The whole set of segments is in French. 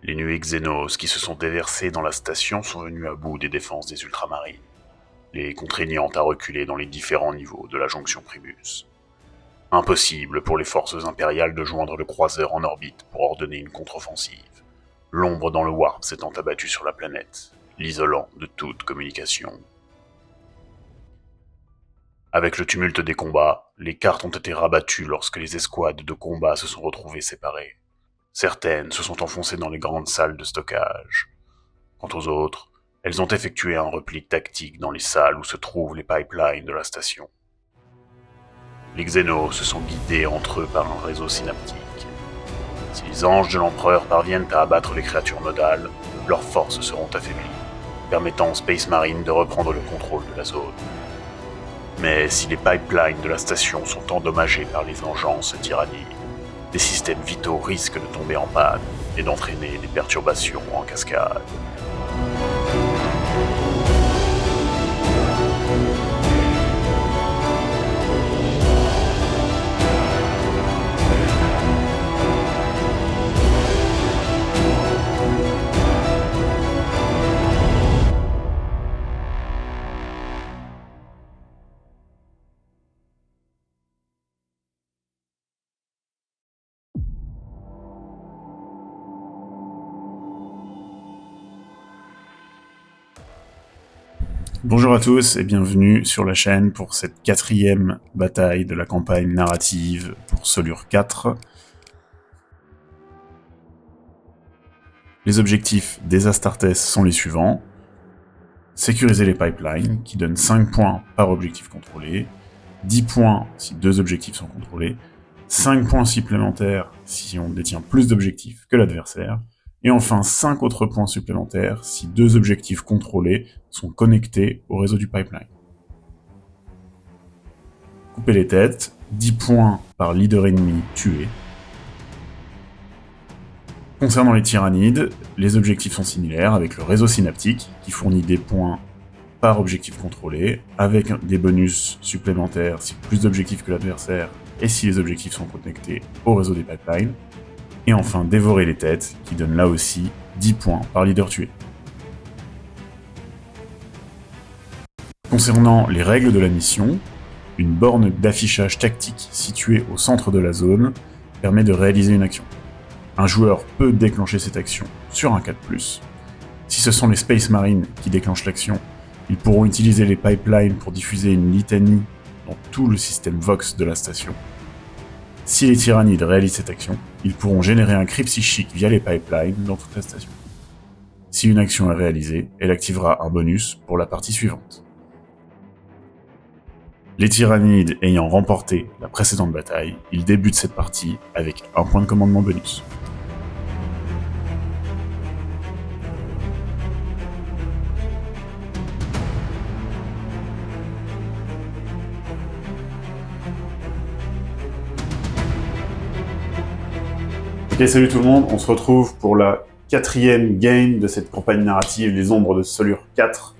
Les nuées Xénos qui se sont déversées dans la station sont venues à bout des défenses des Ultramarines, les contraignant à reculer dans les différents niveaux de la jonction Primus. Impossible pour les forces impériales de joindre le croiseur en orbite pour ordonner une contre-offensive, l'ombre dans le warp s'étant abattue sur la planète, l'isolant de toute communication. Avec le tumulte des combats, les cartes ont été rabattues lorsque les escouades de combat se sont retrouvées séparées. Certaines se sont enfoncées dans les grandes salles de stockage. Quant aux autres, elles ont effectué un repli tactique dans les salles où se trouvent les pipelines de la station. Les Xénos se sont guidés entre eux par un réseau synaptique. Si les anges de l'Empereur parviennent à abattre les créatures nodales, leurs forces seront affaiblies, permettant aux Space Marines de reprendre le contrôle de la zone. Mais si les pipelines de la station sont endommagés par les engences tyranniques, des systèmes vitaux risquent de tomber en panne et d'entraîner des perturbations en cascade. Bonjour à tous et bienvenue sur la chaîne pour cette 4e bataille de la campagne narrative pour Solure 4. Les objectifs des Astartes sont les suivants. Sécuriser les pipelines, qui donnent 5 points par objectif contrôlé, 10 points si 2 objectifs sont contrôlés, 5 points supplémentaires si on détient plus d'objectifs que l'adversaire, et enfin 5 autres points supplémentaires si 2 objectifs contrôlés sont connectés au réseau du pipeline. Couper les têtes, 10 points par leader ennemi tué. Concernant les tyrannides, les objectifs sont similaires avec le réseau synaptique qui fournit des points par objectif contrôlé, avec des bonus supplémentaires si plus d'objectifs que l'adversaire et si les objectifs sont connectés au réseau des pipelines. Et enfin, dévorer les têtes, qui donne là aussi 10 points par leader tué. Concernant les règles de la mission, une borne d'affichage tactique située au centre de la zone permet de réaliser une action. Un joueur peut déclencher cette action sur un 4+. Si ce sont les Space Marines qui déclenchent l'action, ils pourront utiliser les pipelines pour diffuser une litanie dans tout le système Vox de la station. Si les tyrannides réalisent cette action, ils pourront générer un cri psychique via les pipelines dans toute la station. Si une action est réalisée, elle activera un bonus pour la partie suivante. Les tyrannides ayant remporté la précédente bataille, ils débutent cette partie avec un point de commandement bonus. Ok, salut tout le monde, on se retrouve pour la 4e game de cette campagne narrative Les Ombres de Solure 4.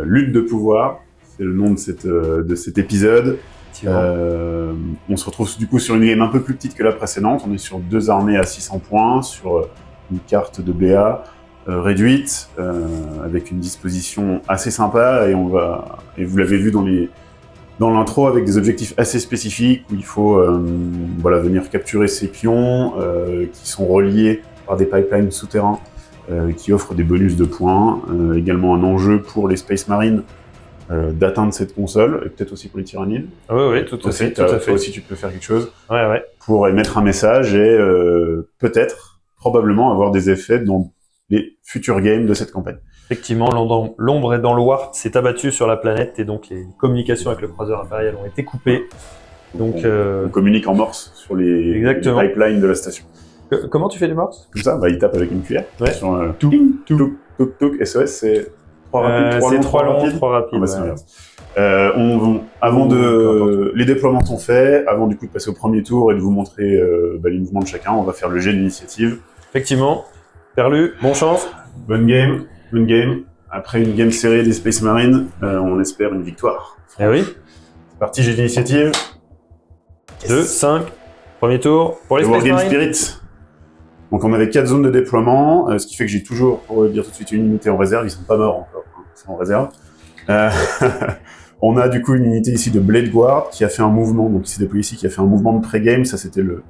Lutte de pouvoir, c'est le nom de cet épisode. On se retrouve du coup sur une game un peu plus petite que la précédente. On est sur 2 armées à 600 points, sur une carte de BA réduite, avec une disposition assez sympa, et vous l'avez vu dans l'intro, avec des objectifs assez spécifiques où il faut venir capturer ces pions qui sont reliés par des pipelines souterrains qui offrent des bonus de points. Également un enjeu pour les Space Marines d'atteindre cette console, et peut-être aussi pour les tyrannides. Oui, tout à fait. Toi aussi, tu peux faire quelque chose Ouais. pour émettre un message et peut-être, probablement, avoir des effets dans les futures games de cette campagne. Effectivement, l'ombre est dans le warp, s'est abattue sur la planète et donc les communications avec le croiseur impérial ont été coupées. Donc, on communique en morse sur les pipelines de la station. Comment tu fais du morse? Comme ça, il tape avec une cuillère. Ouais. Sur touk. SOS, c'est 3 rapides, 3 longs, 3 rapides. Avant les déploiements sont faits, avant du coup de passer au premier tour et de vous montrer les mouvements de chacun, on va faire le jet d'initiative. Effectivement. Perlu, bon chance. Bonne game. Après une game serrée des Space Marines, on espère une victoire. Eh oui. C'est parti, jet d'initiative. 2, 5, premier tour pour les Space Marines. Spirit. Donc on avait 4 zones de déploiement, ce qui fait que j'ai toujours, pour le dire tout de suite, une unité en réserve. Ils sont pas morts encore, hein, ils sont en réserve. On a du coup une unité ici de Blade Guard qui a fait un mouvement, donc qui s'est déployé ici, qui a fait un mouvement de pré-game. Ça, c'était le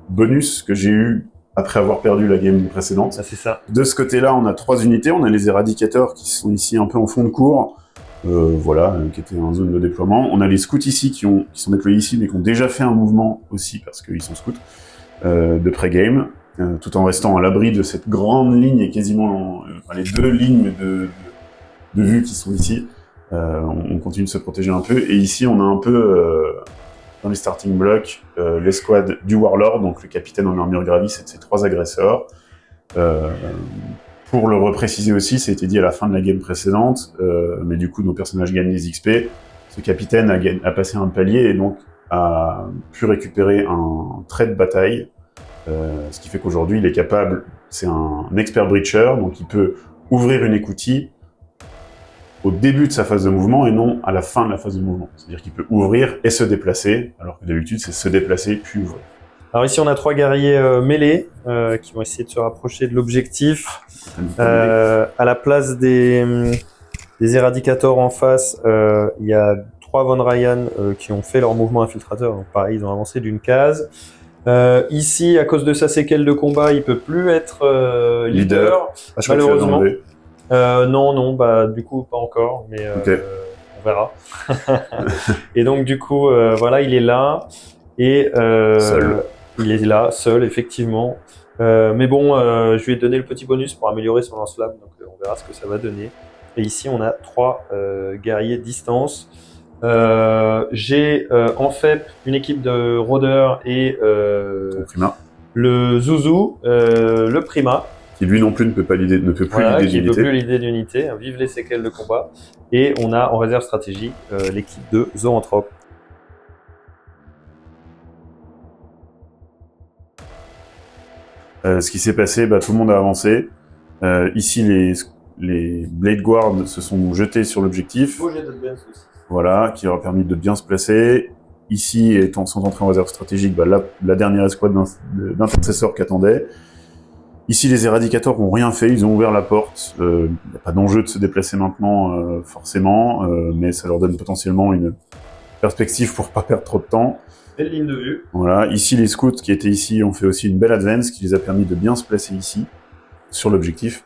bonus que j'ai eu après avoir perdu la game précédente. Ah, c'est ça. De ce côté-là, on a 3 unités. On a les éradicateurs qui sont ici un peu en fond de cours, qui étaient en zone de déploiement. On a les scouts ici qui sont déployés ici, mais qui ont déjà fait un mouvement aussi parce qu'ils sont scouts de pré-game, tout en restant à l'abri de cette grande ligne et quasiment les 2 lignes de vue qui sont ici. On continue de se protéger un peu. Et ici, on a un peu, dans les starting blocks, l'escouade du Warlord, donc le capitaine en armure gravie, c'est de ces 3 agresseurs. Pour le repréciser aussi, ça a été dit à la fin de la game précédente, mais du coup, nos personnages gagnent des XP. Ce capitaine a passé un palier et donc a pu récupérer un trait de bataille, ce qui fait qu'aujourd'hui, il est capable, c'est un expert breacher, donc il peut ouvrir une écoutille au début de sa phase de mouvement et non à la fin de la phase de mouvement. C'est-à-dire qu'il peut ouvrir et se déplacer, alors que d'habitude, c'est se déplacer puis ouvrir. Alors ici, on a 3 guerriers mêlés qui vont essayer de se rapprocher de l'objectif. À la place des éradicateurs en face, il y a 3 Von Ryan qui ont fait leur mouvement infiltrateur. Donc pareil, ils ont avancé d'une case. Ici, à cause de sa séquelle de combat, il peut plus être leader. Malheureusement. Non, bah du coup pas encore, mais Okay. On verra. Et donc du coup, voilà, il est là et Seul. il est là, seul, effectivement. Mais bon, je lui ai donné le petit bonus pour améliorer son lance-flamme, donc on verra ce que ça va donner. Et ici, on a 3 guerriers distance. J'ai en fait une équipe de rôdeurs et Prima. le Zouzou, le Prima. Qui lui non plus ne peut plus l'idée d'unité. Qui ne peut plus l'idée d'unité. Vive les séquelles de combat. Et on a en réserve stratégique l'équipe de Zoanthrope. Ce qui s'est passé, tout le monde a avancé. Ici, les Blade Guard se sont jetés sur l'objectif. Voilà, qui leur a permis de bien se placer. Ici, sont entrés en réserve stratégique, la dernière escouade d'intercesseurs qu'attendait. Ici, les éradicateurs n'ont rien fait, ils ont ouvert la porte. Il n'y a pas d'enjeu de se déplacer maintenant, forcément, mais ça leur donne potentiellement une perspective pour pas perdre trop de temps. Belle ligne de vue. Voilà, ici, les scouts qui étaient ici ont fait aussi une belle advance qui les a permis de bien se placer ici, sur l'objectif.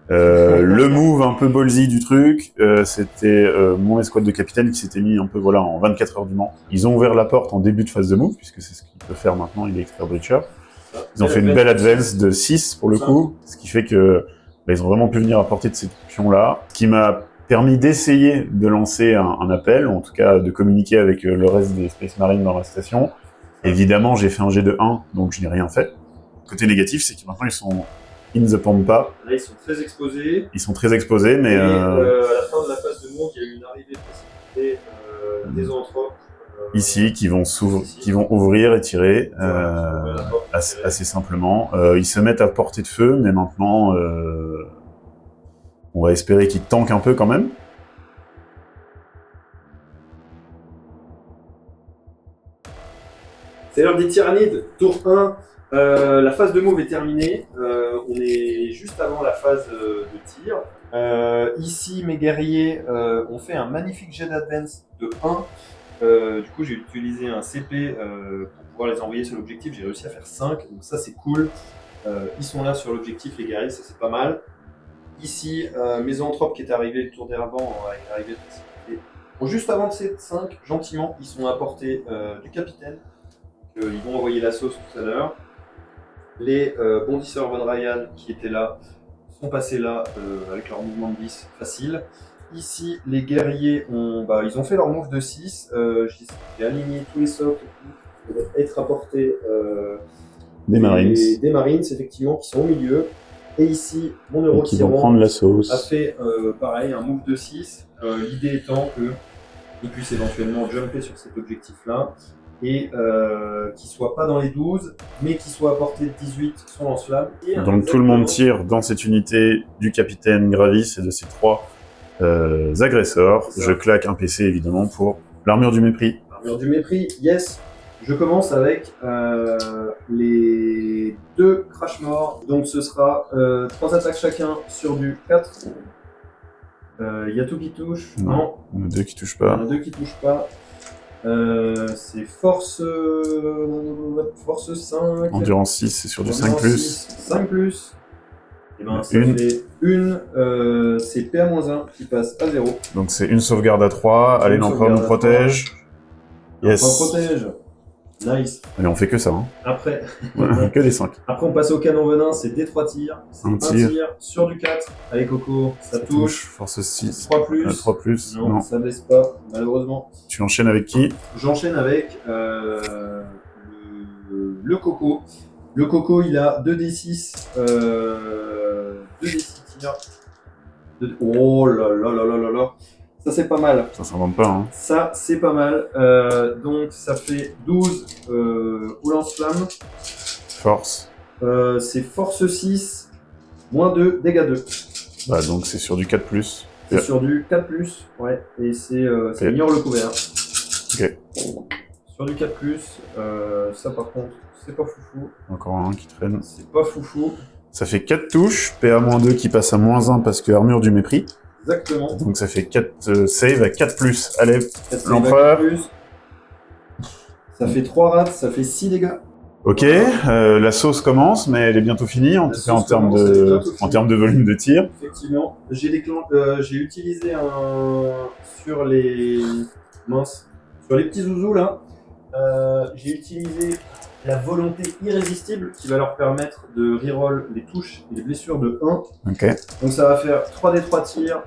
Le move un peu ballsy du truc, c'était mon escouade de capitaine qui s'était mis un peu en 24 heures du Mans. Ils ont ouvert la porte en début de phase de move, puisque c'est ce qu'il peut faire maintenant, il est expert breacher. Ils ont fait une belle advance de 6 pour le coup, ce qui fait que ils ont vraiment pu venir à portée de ces pions-là, ce qui m'a permis d'essayer de lancer un appel, ou en tout cas de communiquer avec le reste des Space Marines dans la station. Évidemment, j'ai fait un jet de 1, donc je n'ai rien fait. Côté négatif, c'est que maintenant ils sont in the pampa. Là, ils sont très exposés. Ils sont très exposés, mais... Et à la fin de la phase de move, il y a eu une arrivée précipitée des zoanthropes. Ici, qui vont ouvrir et tirer assez simplement. Ils se mettent à portée de feu, mais maintenant, on va espérer qu'ils tankent un peu quand même. C'est l'heure des tyrannides, tour 1. La phase de move est terminée. On est juste avant la phase de tir. Ici, mes guerriers ont fait un magnifique jet d'advance de 1. Du coup, j'ai utilisé un CP pour pouvoir les envoyer sur l'objectif. J'ai réussi à faire 5, donc ça c'est cool. Ils sont là sur l'objectif, les guerriers, ça c'est pas mal. Ici, mes zoanthropes qui étaient arrivés le tour d'avant, arrivés juste avant de ces 5, gentiment, ils sont à portée du capitaine. Donc, ils vont envoyer la sauce tout à l'heure. Les bondisseurs Von Ryan qui étaient là sont passés là avec leur mouvement de bis facile. Ici, les guerriers ils ont fait leur move de 6. J'ai aligné tous les socles qui vont être à portée des Marines. Des Marines, effectivement, qui sont au milieu. Et ici, mon euro qui vont prendre la sauce. A fait pareil, un move de 6. L'idée étant qu'ils puissent éventuellement jumper sur cet objectif-là et qu'il ne soit pas dans les 12, mais qu'il soit à portée de 18 son lance-flamme. Donc tout le monde tire dans cette unité du capitaine Gravis et de ses 3 agresseurs. Je claque un PC évidemment pour l'armure du mépris. L'armure du mépris, yes. Je commence avec les 2 crash morts. Donc ce sera 3 attaques chacun sur du 4. Il y a tout qui touche. Non. Il y en a 2 qui touchent Il y pas. en a 2 qui touchent pas. C'est force 5. Endurance 6, c'est sur du 5+. 5+. Et ben ça Une. fait une. C'est PA-1 qui passe à 0. Donc c'est une sauvegarde à 3. Allez, Une l'empereur nous sauvegarde à protège. Yes. On protège. Nice. Allez, on fait que ça. Hein. Après, Que des 5. après, on passe au canon venin, c'est des 3 tirs. C'est Un un tir. tir sur du 4. Allez, Coco, ça touche. Force 6. 3+. 3+. Non, Non. ça baisse pas, malheureusement. Tu enchaînes avec qui? J'enchaîne avec le Coco. Le Coco, il a 2d6. 2d6 tirs. Oh là là là là là là. Ça, c'est pas mal. Ça s'invente pas. Hein. Ça, c'est pas mal. Donc, ça fait 12 au lance-flamme. Force. C'est force 6, moins 2, dégâts 2. Bah, donc c'est sur du 4+. C'est sur du 4+, ouais. Et c'est ignore le couvert. Ok. Sur du 4+, ça par contre, c'est pas foufou. Encore un qui traîne. C'est pas foufou. Ça fait 4 touches. PA-2 qui passe à -1 parce que armure du mépris. Exactement. Donc ça fait 4 save à 4+. Allez, 4 l'empereur. Ça fait 3 rats, ça fait 6 dégâts. Ok, la sauce commence, mais elle est bientôt finie, en La tout cas en sauce termes commence, elle est de, bientôt en finie. termes de volume de tir. Effectivement. J'ai utilisé sur les sur les petits zouzous là. J'ai utilisé la volonté irrésistible qui va leur permettre de reroll les touches et les blessures de 1. Ok, Donc ça va faire 3d3 tirs.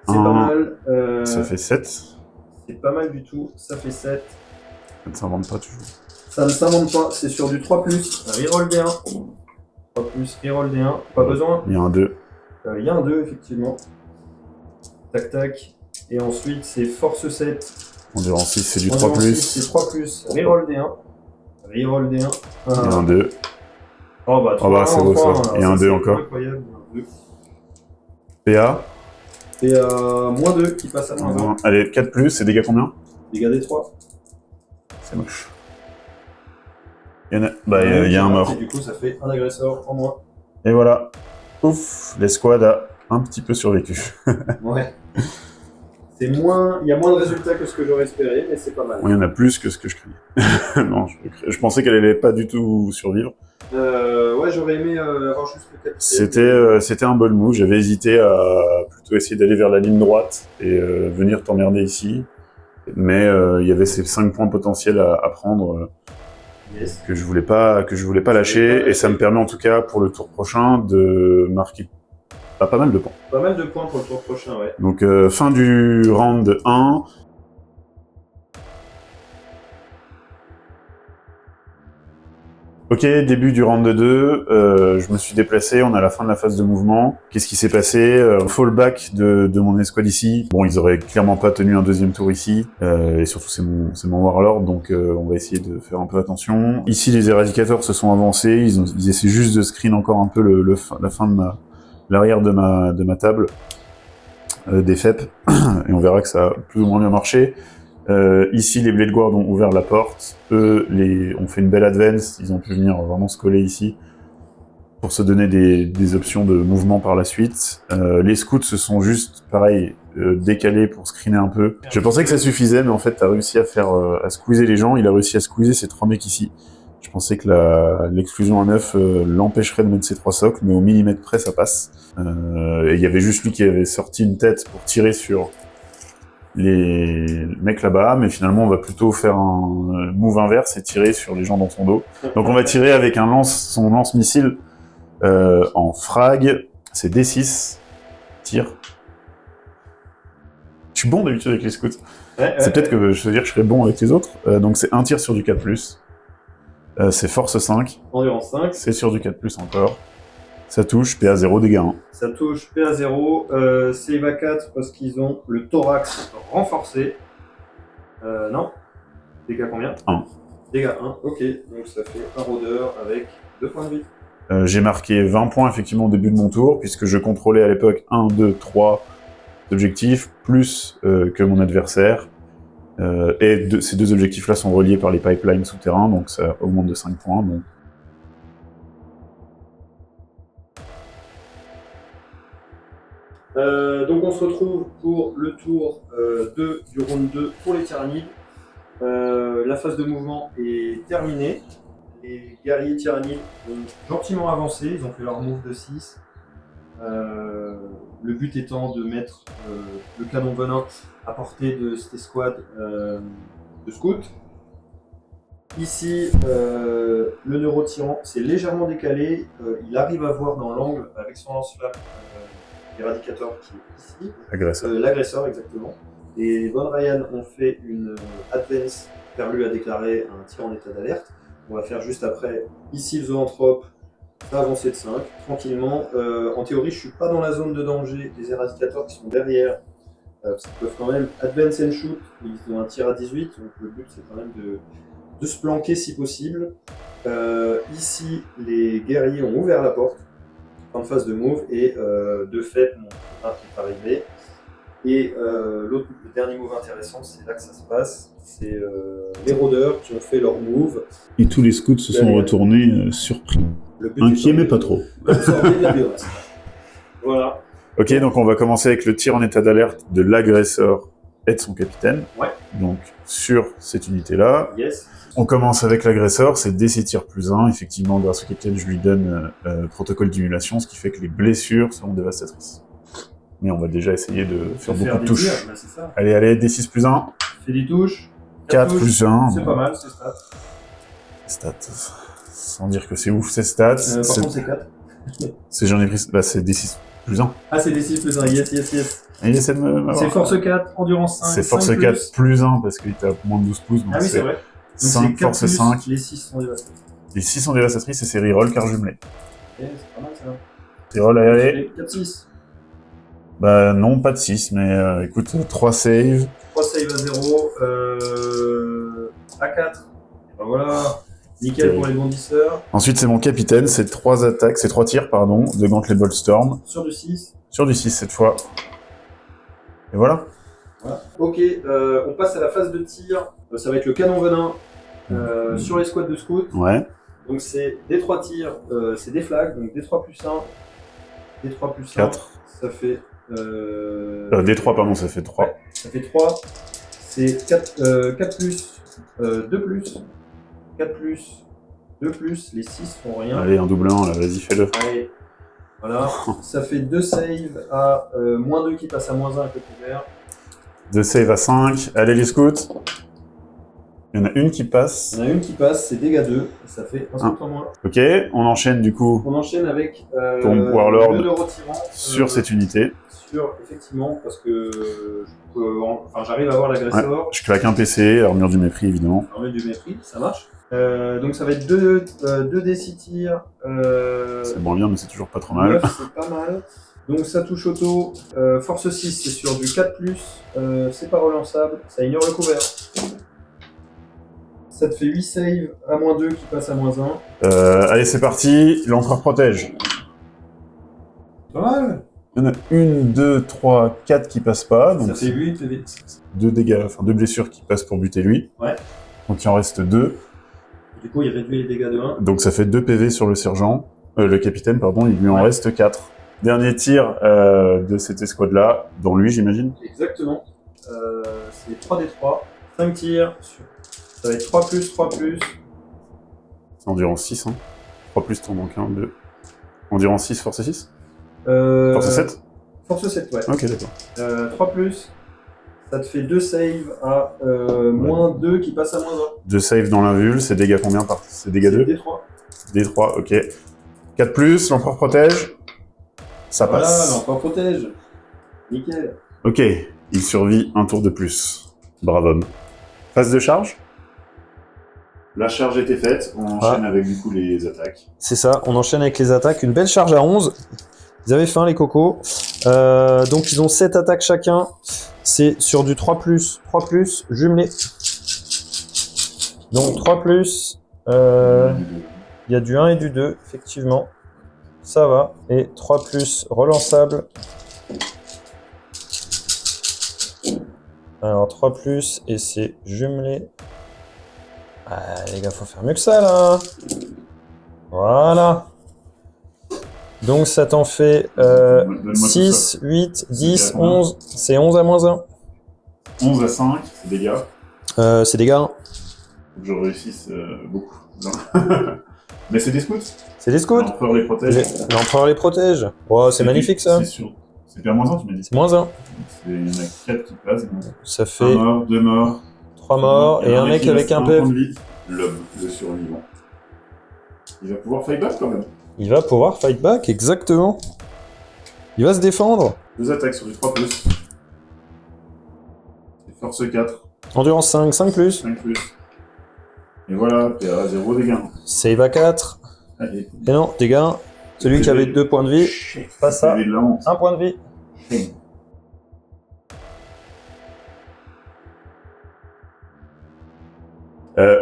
C'est Un. pas mal. ça fait 7. C'est pas mal du tout. Ça fait 7. Ça ne s'invente pas toujours. Ça ne s'invente pas. C'est sur du 3+. Reroll D1. 3+, reroll D1. Pas besoin. Il y a un 2. Il y a un 2 effectivement. Tac tac. Et ensuite c'est force 7. Endurance 6, c'est du Endurance 6, 3+. c'est 3+. Reroll D1. Reroll D1. Il y a un 2. Oh bah, Oh bah, c'est beau, ça. alors, Il y a un ça, 2 c'est encore. Incroyable. Un 2. PA. Et moins 2 qui passe à moins 1. Allez, 4+, c'est dégâts combien? Dégâts des 3. C'est moche. Il y en a, bah, il y a un mort. Et du coup ça fait un agresseur en moins. Et voilà. Ouf, l'escouade a un petit peu survécu. Ouais. C'est moins. Il y a moins de résultats que ce que j'aurais espéré, mais c'est pas mal. Il y en a plus que ce que je craignais. Non, je pensais qu'elle allait pas du tout survivre. Ouais, j'aurais aimé avoir juste le capitaine. C'était un bon move. J'avais hésité à plutôt essayer d'aller vers la ligne droite et venir t'emmerder ici. Mais il y avait ces 5 points potentiels à prendre Yes. que je voulais pas lâcher. Et ça me permet en tout cas pour le tour prochain de marquer pas mal de points. Pas mal de points pour le tour prochain, ouais. Donc fin du round 1. Ok, début du round 2, je me suis déplacé, on est à la fin de la phase de mouvement. Qu'est-ce qui s'est passé? Fallback de mon escouade ici. Bon, ils auraient clairement pas tenu un deuxième tour ici, et surtout c'est mon Warlord, donc on va essayer de faire un peu attention. Ici, les éradicateurs se sont avancés, ils essaient juste de screen encore un peu la fin de l'arrière de ma table des FEP, et on verra que ça a plus ou moins bien marché. Ici, les Blade Guards ont ouvert la porte. Eux, ont fait une belle advance. Ils ont pu venir vraiment se coller ici pour se donner des options de mouvement par la suite. Les scouts se sont juste, pareil, décalés pour screener un peu. Je pensais que ça suffisait, mais en fait, t'as réussi à squeezer les gens. Il a réussi à squeezer ces 3 mecs ici. Je pensais que l'exclusion à 9 l'empêcherait de mettre ces 3 socles, mais au millimètre près, ça passe. Et il y avait juste lui qui avait sorti une tête pour tirer sur les mecs là-bas, mais finalement on va plutôt faire un move inverse et tirer sur les gens dans son dos. Donc on va tirer avec son lance-missile en frag, c'est D6, tire. Je suis bon d'habitude avec les scouts. C'est peut-être que je veux dire que je serais bon avec les autres. Donc c'est un tir sur du 4+. C'est force 5. Endurance 5. C'est sur du 4+, encore. Ça touche, PA 0, dégâts 1. Ça touche PA 0. Save à 4 parce qu'ils ont le thorax renforcé. Non. Dégâts combien? 1. Dégâts 1, ok. Donc ça fait un rôdeur avec 2 points de vie. J'ai marqué 20 points effectivement au début de mon tour, puisque je contrôlais à l'époque 1, 2, 3 objectifs, plus que mon adversaire. Ces deux objectifs-là sont reliés par les pipelines souterrains, donc ça augmente de 5 points. Donc. Donc on se retrouve pour le tour 2 du round 2 pour les tyrannides. La phase de mouvement est terminée. Les guerriers tyrannides ont gentiment avancé, ils ont fait leur move de 6. Le but étant de mettre le canon venin à portée de cette escouade de scouts. Ici, le neurotyran s'est légèrement décalé. Il arrive à voir dans l'angle avec son lance-flamme l'éradicateur qui est ici. L'agresseur, exactement. Et Von Ryan ont fait une advance vers lui à déclarer un tir en état d'alerte. On va faire juste après. Ici, le zoanthrope va avancer de 5, tranquillement. En théorie, je suis pas dans la zone de danger des éradicateurs qui sont derrière. Parce qu'ils peuvent quand même advance and shoot. Ils ont un tir à 18, donc le but c'est quand même de se planquer si possible. Ici, les guerriers ont ouvert la porte en phase de move et de fait, mon copain est arrivé. Et le dernier move intéressant, c'est là que ça se passe. C'est les rôdeurs qui ont fait leur move. Et tous les scouts se sont retournés surpris. Inquiets, mais pas trop. Voilà. Ok, donc on va commencer avec le tir en état d'alerte de l'agresseur et de son capitaine. Ouais. Donc sur cette unité-là. Yes. On commence avec l'agresseur, c'est DC tir +1. Effectivement, grâce au capitaine, je lui donne protocole d'émulation, ce qui fait que les blessures seront dévastatrices. Mais on va déjà essayer de faire beaucoup de touches. Tirs, bah c'est ça. Allez, D6 +1. Fais des touches. 4 +1. C'est pas mal, c'est stats. Stats. Sans dire que c'est ouf, ces stats. Par contre, c'est 4. J'en ai pris. Bah, c'est D6 +1. Ah, c'est D6 +1, yes. Et il essaie de m'avoir. C'est force 4, endurance 5. C'est force 4 +1 parce qu'il tape moins de 12 pouces. Donc ah oui, c'est vrai. Donc 5, force plus, 5. Les 6 sont dévastatrices. Les 6 sont dévastatrices et c'est reroll car jumelé. Ok, c'est pas mal ça. Reroll, allez. 4-6. Bah non, pas de 6, mais écoute, 3 saves. 3 save à 0. A4. Et ben voilà. Nickel pour les bondisseurs. Ensuite, c'est mon capitaine, c'est 3 attaques, c'est 3 tirs, pardon, de Gauntlet Boltstorm. Sur du 6. Sur du 6 cette fois. Et voilà. Ok, on passe à la phase de tir. Ça va être le canon venin sur les squads de scouts. Ouais. Donc c'est des 3 tirs, c'est des flags, donc des 3 +1, des 3 +1. 4. Ça fait. Des 3, pardon, ça fait 3. Ouais, ça fait 3. C'est 4 plus, 2 plus, 4 plus, 2 plus. Les 6 font rien. Allez, un double 1, là, vas-y, fais-le. Allez. Voilà. Ça fait 2 saves à -2 qui passe à -1 avec le couvert. 2 save à 5. Allez, les scouts. Il y en a une qui passe. Il y en a une qui passe, c'est dégâts 2. Ça fait un scout en moins. Ok, on enchaîne du coup On enchaîne avec Ton Warlord le neurotyran sur cette unité. Effectivement, parce que j'arrive à voir l'agresseur. Ouais, je claque un PC, armure du mépris évidemment. Armure du mépris, ça marche. Donc ça va être 2 D6 tirs. C'est moins bien, mais c'est toujours pas trop mal. 9, c'est pas mal. Donc ça touche auto. Force 6, c'est sur du 4+. C'est pas relançable. Ça ignore le couvert. Ça te fait 8 saves à -2 qui passe à -1. Allez, c'est parti. L'empereur protège. Pas mal. Il y en a 1, 2, 3, 4 qui passent pas. Donc Ça fait 8 PV. 2 dégâts, enfin 2 blessures qui passent pour buter lui. Ouais. Donc il en reste 2. Du coup, il réduit les dégâts de 1. Donc ça fait 2 PV sur le sergent. Le capitaine, pardon, il lui en reste 4. Dernier tir de cette escouade-là, dont lui, j'imagine. Exactement. C'est 3d3. 5 tirs. Ça va être 3+, 3+. C'est environ 6, hein. 3 plus, t'en manques 1, 2. Environ 6, force 6 Force Force 7 Force 7, ouais. Ok, d'accord. 3+. Ça te fait 2 saves à -2 qui passe à -1. 2 saves dans l'invul, c'est dégâts combien par... C'est dégâts 2 D3. D3, ok. 4 plus, l'empereur protège. Ça Voilà, passe. l'empereur protège. Nickel. Ok, il survit un tour de plus. Bravo homme. Phase de charge. La charge était faite, on enchaîne avec du coup les attaques. C'est ça, on enchaîne avec les attaques. Une belle charge à 11. Ils avaient faim les cocos. Donc ils ont 7 attaques chacun. C'est sur du 3+, 3+, jumelé. Donc 3+, il y a du 1 et du 2, effectivement. Ça va. Et 3+, relançable. Alors 3 plus et c'est jumelé. Ah, les gars, faut faire mieux que ça là. Voilà. Donc ça t'en fait Donne-moi tout 6, ça. 8, 10, bien. 11. C'est 11 à moins 1. 11 à 5, c'est dégâts. C'est des gars. Faut que je réussisse beaucoup. Non. Mais c'est des scouts. C'est des scouts. L'empereur les protège. L'empereur les protège. Oh, c'est magnifique ça. C'est sûr. C'est bien-1, tu m'as dit. C'est moins 1. Il y en a 4 qui passent. Donc. Ça Un fait mort, 2 morts. 3 morts et un mec qui avec reste un point PF. de vie. L'homme, le survivant. Il va pouvoir fight back quand même. Il va pouvoir fight back, exactement. Il va se défendre. 2 attaques sur du 3+. Et force 4, Endurance 5, 5 plus. 5+. Et voilà, PA 0 dégâts. Save à 4. Allez. Et non, dégâts. Celui qui avait 2 points de vie. Pas ça. C'est de la honte. 1 point de vie.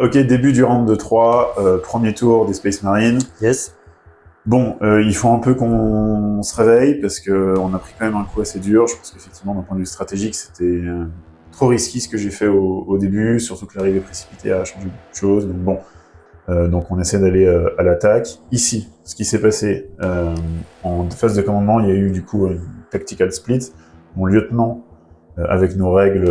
Ok, début du round de 3, premier tour des Space Marines. Yes. Bon, il faut un peu qu'on se réveille parce qu'on a pris quand même un coup assez dur. Je pense qu'effectivement, d'un point de vue stratégique, c'était trop risqué ce que j'ai fait au début, surtout que l'arrivée précipitée a changé beaucoup de choses. Donc bon, donc on essaie d'aller à l'attaque. Ici, ce qui s'est passé en phase de commandement, il y a eu du coup une tactical split. Mon lieutenant, avec nos règles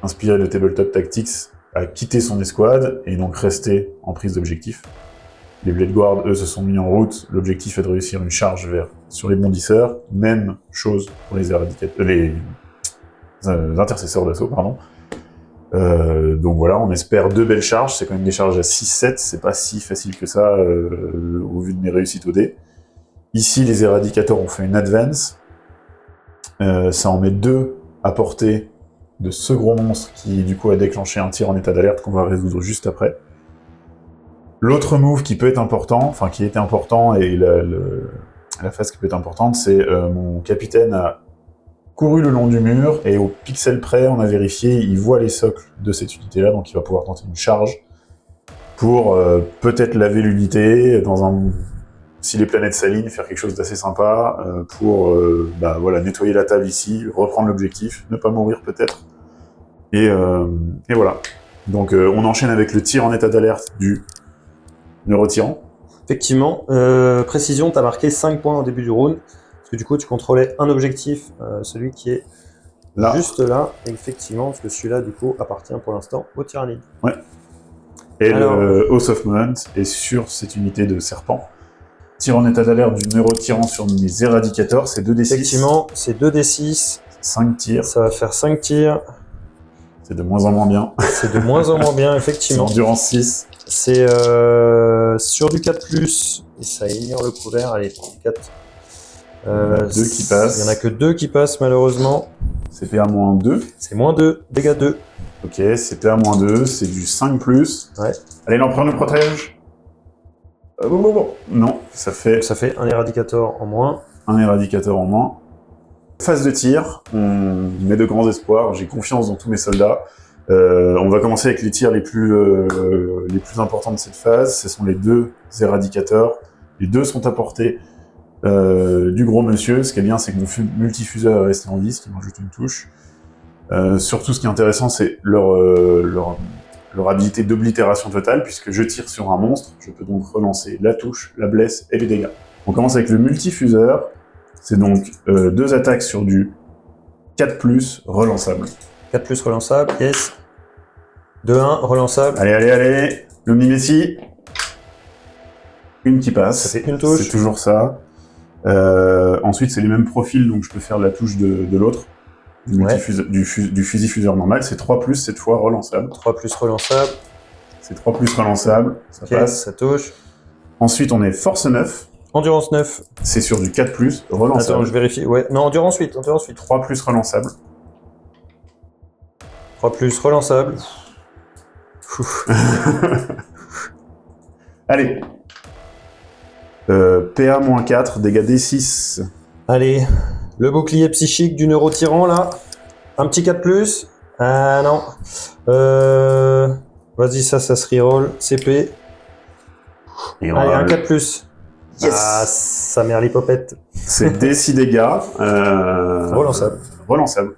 inspirées de Tabletop Tactics, a quitté son escouade et donc resté en prise d'objectif. Les Blade Guards, eux, se sont mis en route. L'objectif est de réussir une charge sur les bondisseurs. Même chose pour les intercesseurs d'assaut, pardon. Donc voilà, on espère 2 belles charges. C'est quand même des charges à 6-7. C'est pas si facile que ça au vu de mes réussites au dé. Ici, les éradicateurs ont fait une advance. Ça en met 2 à portée de ce gros monstre qui, du coup, a déclenché un tir en état d'alerte qu'on va résoudre juste après. L'autre move qui peut être important, enfin qui était important, et la phase qui peut être importante, c'est mon capitaine a couru le long du mur, et au pixel près, on a vérifié, il voit les socles de cette unité-là, donc il va pouvoir tenter une charge pour peut-être laver l'unité, si les planètes s'alignent, faire quelque chose d'assez sympa, pour voilà, nettoyer la table ici, reprendre l'objectif, ne pas mourir peut-être, et voilà. Donc on enchaîne avec le tir en état d'alerte du neurotyran. Effectivement. Précision, t'as marqué 5 points au début du round. Parce que du coup, tu contrôlais un objectif, celui qui est Là. juste là. Effectivement, parce que celui-là, du coup, appartient pour l'instant au tyrannide. Ouais. Et alors, le House of Moment est sur cette unité de serpent. Tir en état d'alerte du neurotyran sur mes éradicateurs, c'est 2d6. Effectivement, c'est 2d6. 5 tirs. Ça va faire 5 tirs. C'est de moins en moins bien. C'est de moins en moins bien, C'est effectivement. endurance 6. C'est sur du 4+, et ça ignore le couvert. Allez, 4. Il y en a 2 qui passent. Il n'y en a que 2 qui passent, malheureusement. CPA-2. C'est moins 2, dégâts 2. Ok, CPA-2, c'est du 5+. Ouais. Allez, l'empereur nous protège. Non, ça fait Ça fait un éradicateur en moins. un éradicateur en moins. Phase de tir, on met de grands espoirs, j'ai confiance dans tous mes soldats. On va commencer avec les tirs les plus importants de cette phase, ce sont les 2 éradicateurs. Les 2 sont à portée du gros monsieur. Ce qui est bien, c'est que mon multifuseur est resté en vie, ce qui m'ajoute une touche. Surtout, ce qui est intéressant, c'est leur habilité d'oblitération totale, puisque je tire sur un monstre, je peux donc relancer la touche, la blesse et les dégâts. On commence avec le multifuseur, c'est donc 2 attaques sur du 4+, relançable. 4+ relançable, yes. 2-1, relançable. Allez, l'Omni-Messi. Une qui passe. Ça fait une touche. C'est toujours ça. Ensuite, c'est les mêmes profils, donc je peux faire la touche de l'autre. Du fusil-fuseur normal, c'est 3+, cette fois relançable. 3+ relançable. C'est 3+ relançable, ça Okay, passe. ça touche. Ensuite, on est force 9. Endurance 9. C'est sur du 4+, relançable. Attends, je vérifie. Ouais, non, endurance 8. Endurance 8. 3+ relançable. 3+ relançable. Allez. PA-4, dégâts D6. Allez, le bouclier psychique du neurotyran, là. Un petit 4+. Ah non. Vas-y, ça se reroll. CP. Et Allez, un 4+. Yes. Ah, sa mère l'hypopète. C'est D6 dégâts. Relançable. Relançable.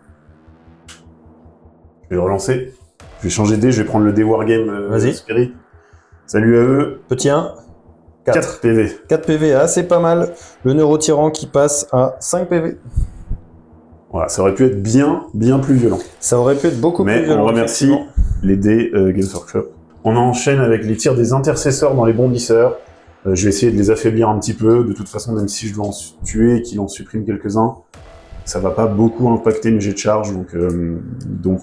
Je vais relancer. Je vais changer de dé, je vais prendre le dé Wargame Vas-y. Spirit. Salut à eux. Petit 1. 4 PV. 4 PV, ah, c'est pas mal. Le neurotyran qui passe à 5 PV. Voilà, ça aurait pu être bien plus violent. Ça aurait pu être beaucoup Mais plus violent. on remercie effectivement. les dés Games Workshop. On enchaîne avec les tirs des intercesseurs dans les bondisseurs. Je vais essayer de les affaiblir un petit peu. De toute façon, même si je dois en tuer et qu'il en supprime quelques-uns, ça va pas beaucoup impacter mes jets de charge, donc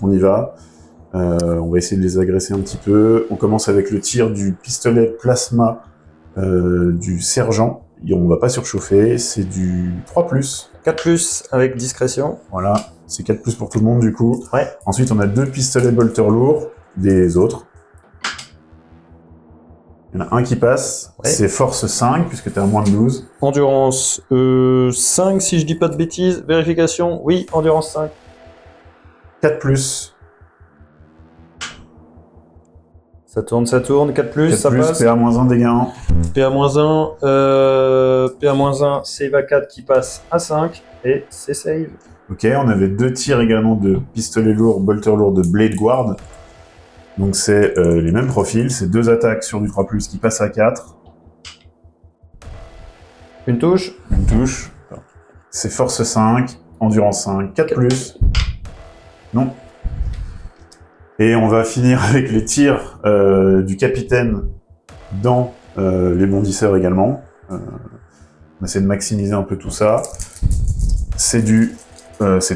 on y va. On va essayer de les agresser un petit peu. On commence avec le tir du pistolet plasma du sergent. Et on va pas surchauffer, c'est du 3+. 4+, avec discrétion. Voilà, c'est 4+ pour tout le monde du coup. Ouais. Ensuite, on a 2 pistolets bolter lourds des autres. Il y en a un qui passe, Ouais. c'est force 5, puisque t'es à moins de 12. Endurance 5, si je dis pas de bêtises. Vérification, oui, endurance 5. 4+. Ça tourne, 4+, ça 4+, passe. PA-1, dégâts 1. PA-1, save à 4 qui passe à 5, et c'est save. Ok, on avait 2 tirs également de pistolet lourd, bolter lourd de Blade Guard. Donc c'est les mêmes profils, c'est 2 attaques sur du 3+, qui passent à 4. Une touche. Une touche. C'est force 5, endurance 5, 4+. Non. Et on va finir avec les tirs du capitaine dans les bondisseurs également. On essaie de maximiser un peu tout ça. C'est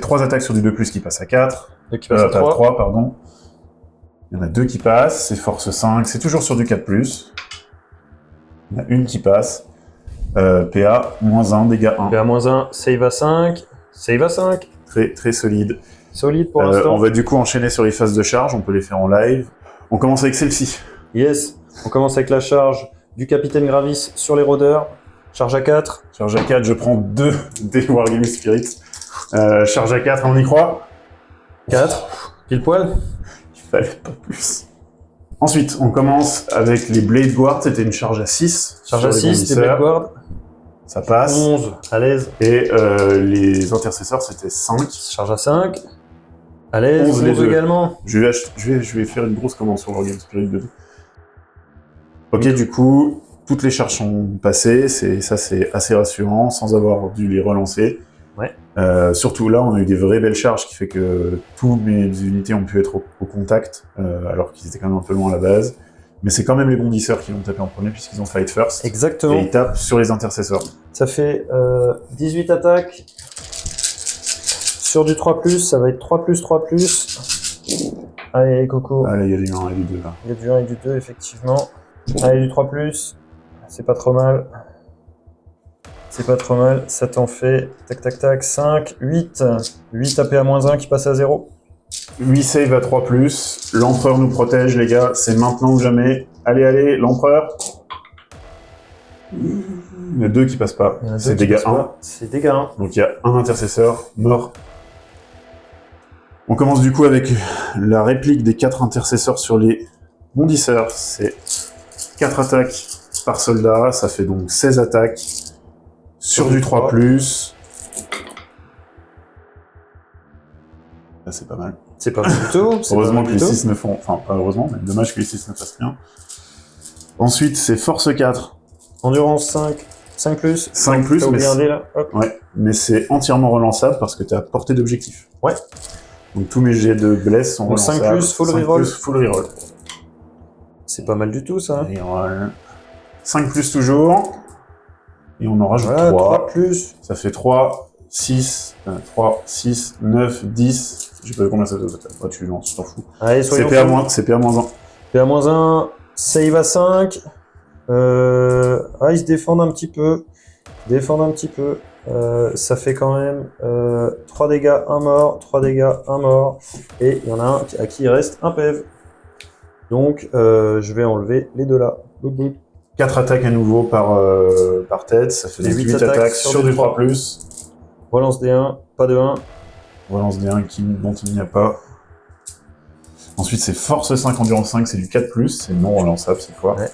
3 attaques sur du 2+, qui passent à 4. Qui passe à 3. 3, pardon. Il y en a 2 qui passent, c'est force 5, c'est toujours sur du 4+. Il y en a une qui passe. PA-1, dégâts 1. PA-1, save à 5. Save à 5. Très, très solide. Solide pour l'instant. On va du coup enchaîner sur les phases de charge, on peut les faire en live. On commence avec celle-ci. Yes. On commence avec la charge du capitaine Gravis sur les rôdeurs. Charge à 4. Charge à 4, je prends 2 des Wargame Spirits. Charge à 4, on y croit? 4. Pile poil. Il fallait pas plus. Ensuite, on commence avec les Blade Guard, c'était une charge à 6. Charge sur à les 6, des bondisseurs. Blade Guard. Ça passe. 11, à l'aise. Et les intercesseurs, c'était 5. Charge à 5. À l'aise, 11 les 11 deux. également. Je vais faire une grosse commande sur Wargame Spirit 2. Ok, du coup, toutes les charges sont passées, ça c'est assez rassurant, sans avoir dû les relancer. Ouais. Surtout là, on a eu des vraies belles charges, qui fait que toutes mes unités ont pu être au contact, alors qu'ils étaient quand même un peu loin à la base. Mais c'est quand même les bondisseurs qui vont taper en premier, puisqu'ils ont fight first. Exactement. Et ils tapent sur les intercesseurs. Ça fait 18 attaques. Sur du 3+, ça va être 3+. Allez, Coco. Allez, il y a du 1 et du 2 là. Il y a du 1 et du 2, effectivement. Allez, du 3+. C'est pas trop mal. C'est pas trop mal. Ça t'en fait, tac, tac, tac, 5, 8. 8 AP à -1 qui passe à 0. 8 save à 3+. L'empereur nous protège, les gars. C'est maintenant ou jamais. Allez, allez, l'empereur. Il y en a 2 qui passent pas. Il y en a deux C'est qui dégâts passent 1. pas. C'est dégâts 1. Donc il y a un intercesseur mort. On commence du coup avec la réplique des 4 intercesseurs sur les bondisseurs. C'est 4 attaques par soldat. Ça fait donc 16 attaques sur du 3+. Là, c'est pas mal. C'est pas mal du tout. c'est Heureusement pas que mal les du tout. 6 ne font... Enfin, pas heureusement, mais dommage que les 6 ne fassent rien. Ensuite, c'est force 4. Endurance 5. 5+. 5+, T'as oublié mais un dé là. Hop. Ouais, mais c'est entièrement relançable parce que tu as portée d'objectif. Ouais. Donc tous mes jets de bless sont Donc 5+, relançables. full 5+, reroll. full reroll. C'est pas mal du tout ça. Reroll. 5+ toujours. Et on en rajoute Voilà, 3. 3+. Ça fait 3, 6, 9, 10. Je sais pas combien ça fait. Ouais, tu lances, tu t'en fous. Allez, C'est soyons PA-1. fous. C'est PA-1. PA-1, save à 5. Ils se défendent un petit peu. Ça fait quand même 3 dégâts, 1 mort, 3 dégâts, 1 mort. Et il y en a un à qui il reste un PEV. Donc je vais enlever les deux là. Boum, boum. 4 attaques à nouveau par tête. Ça fait Et donc 8 8 attaques sur du 3+. Relance D1, pas de 1. Relance des 1 dont il n'y a pas. Ensuite, c'est force 5, endurance 5, c'est du 4+, c'est non relançable cette fois. Ouais.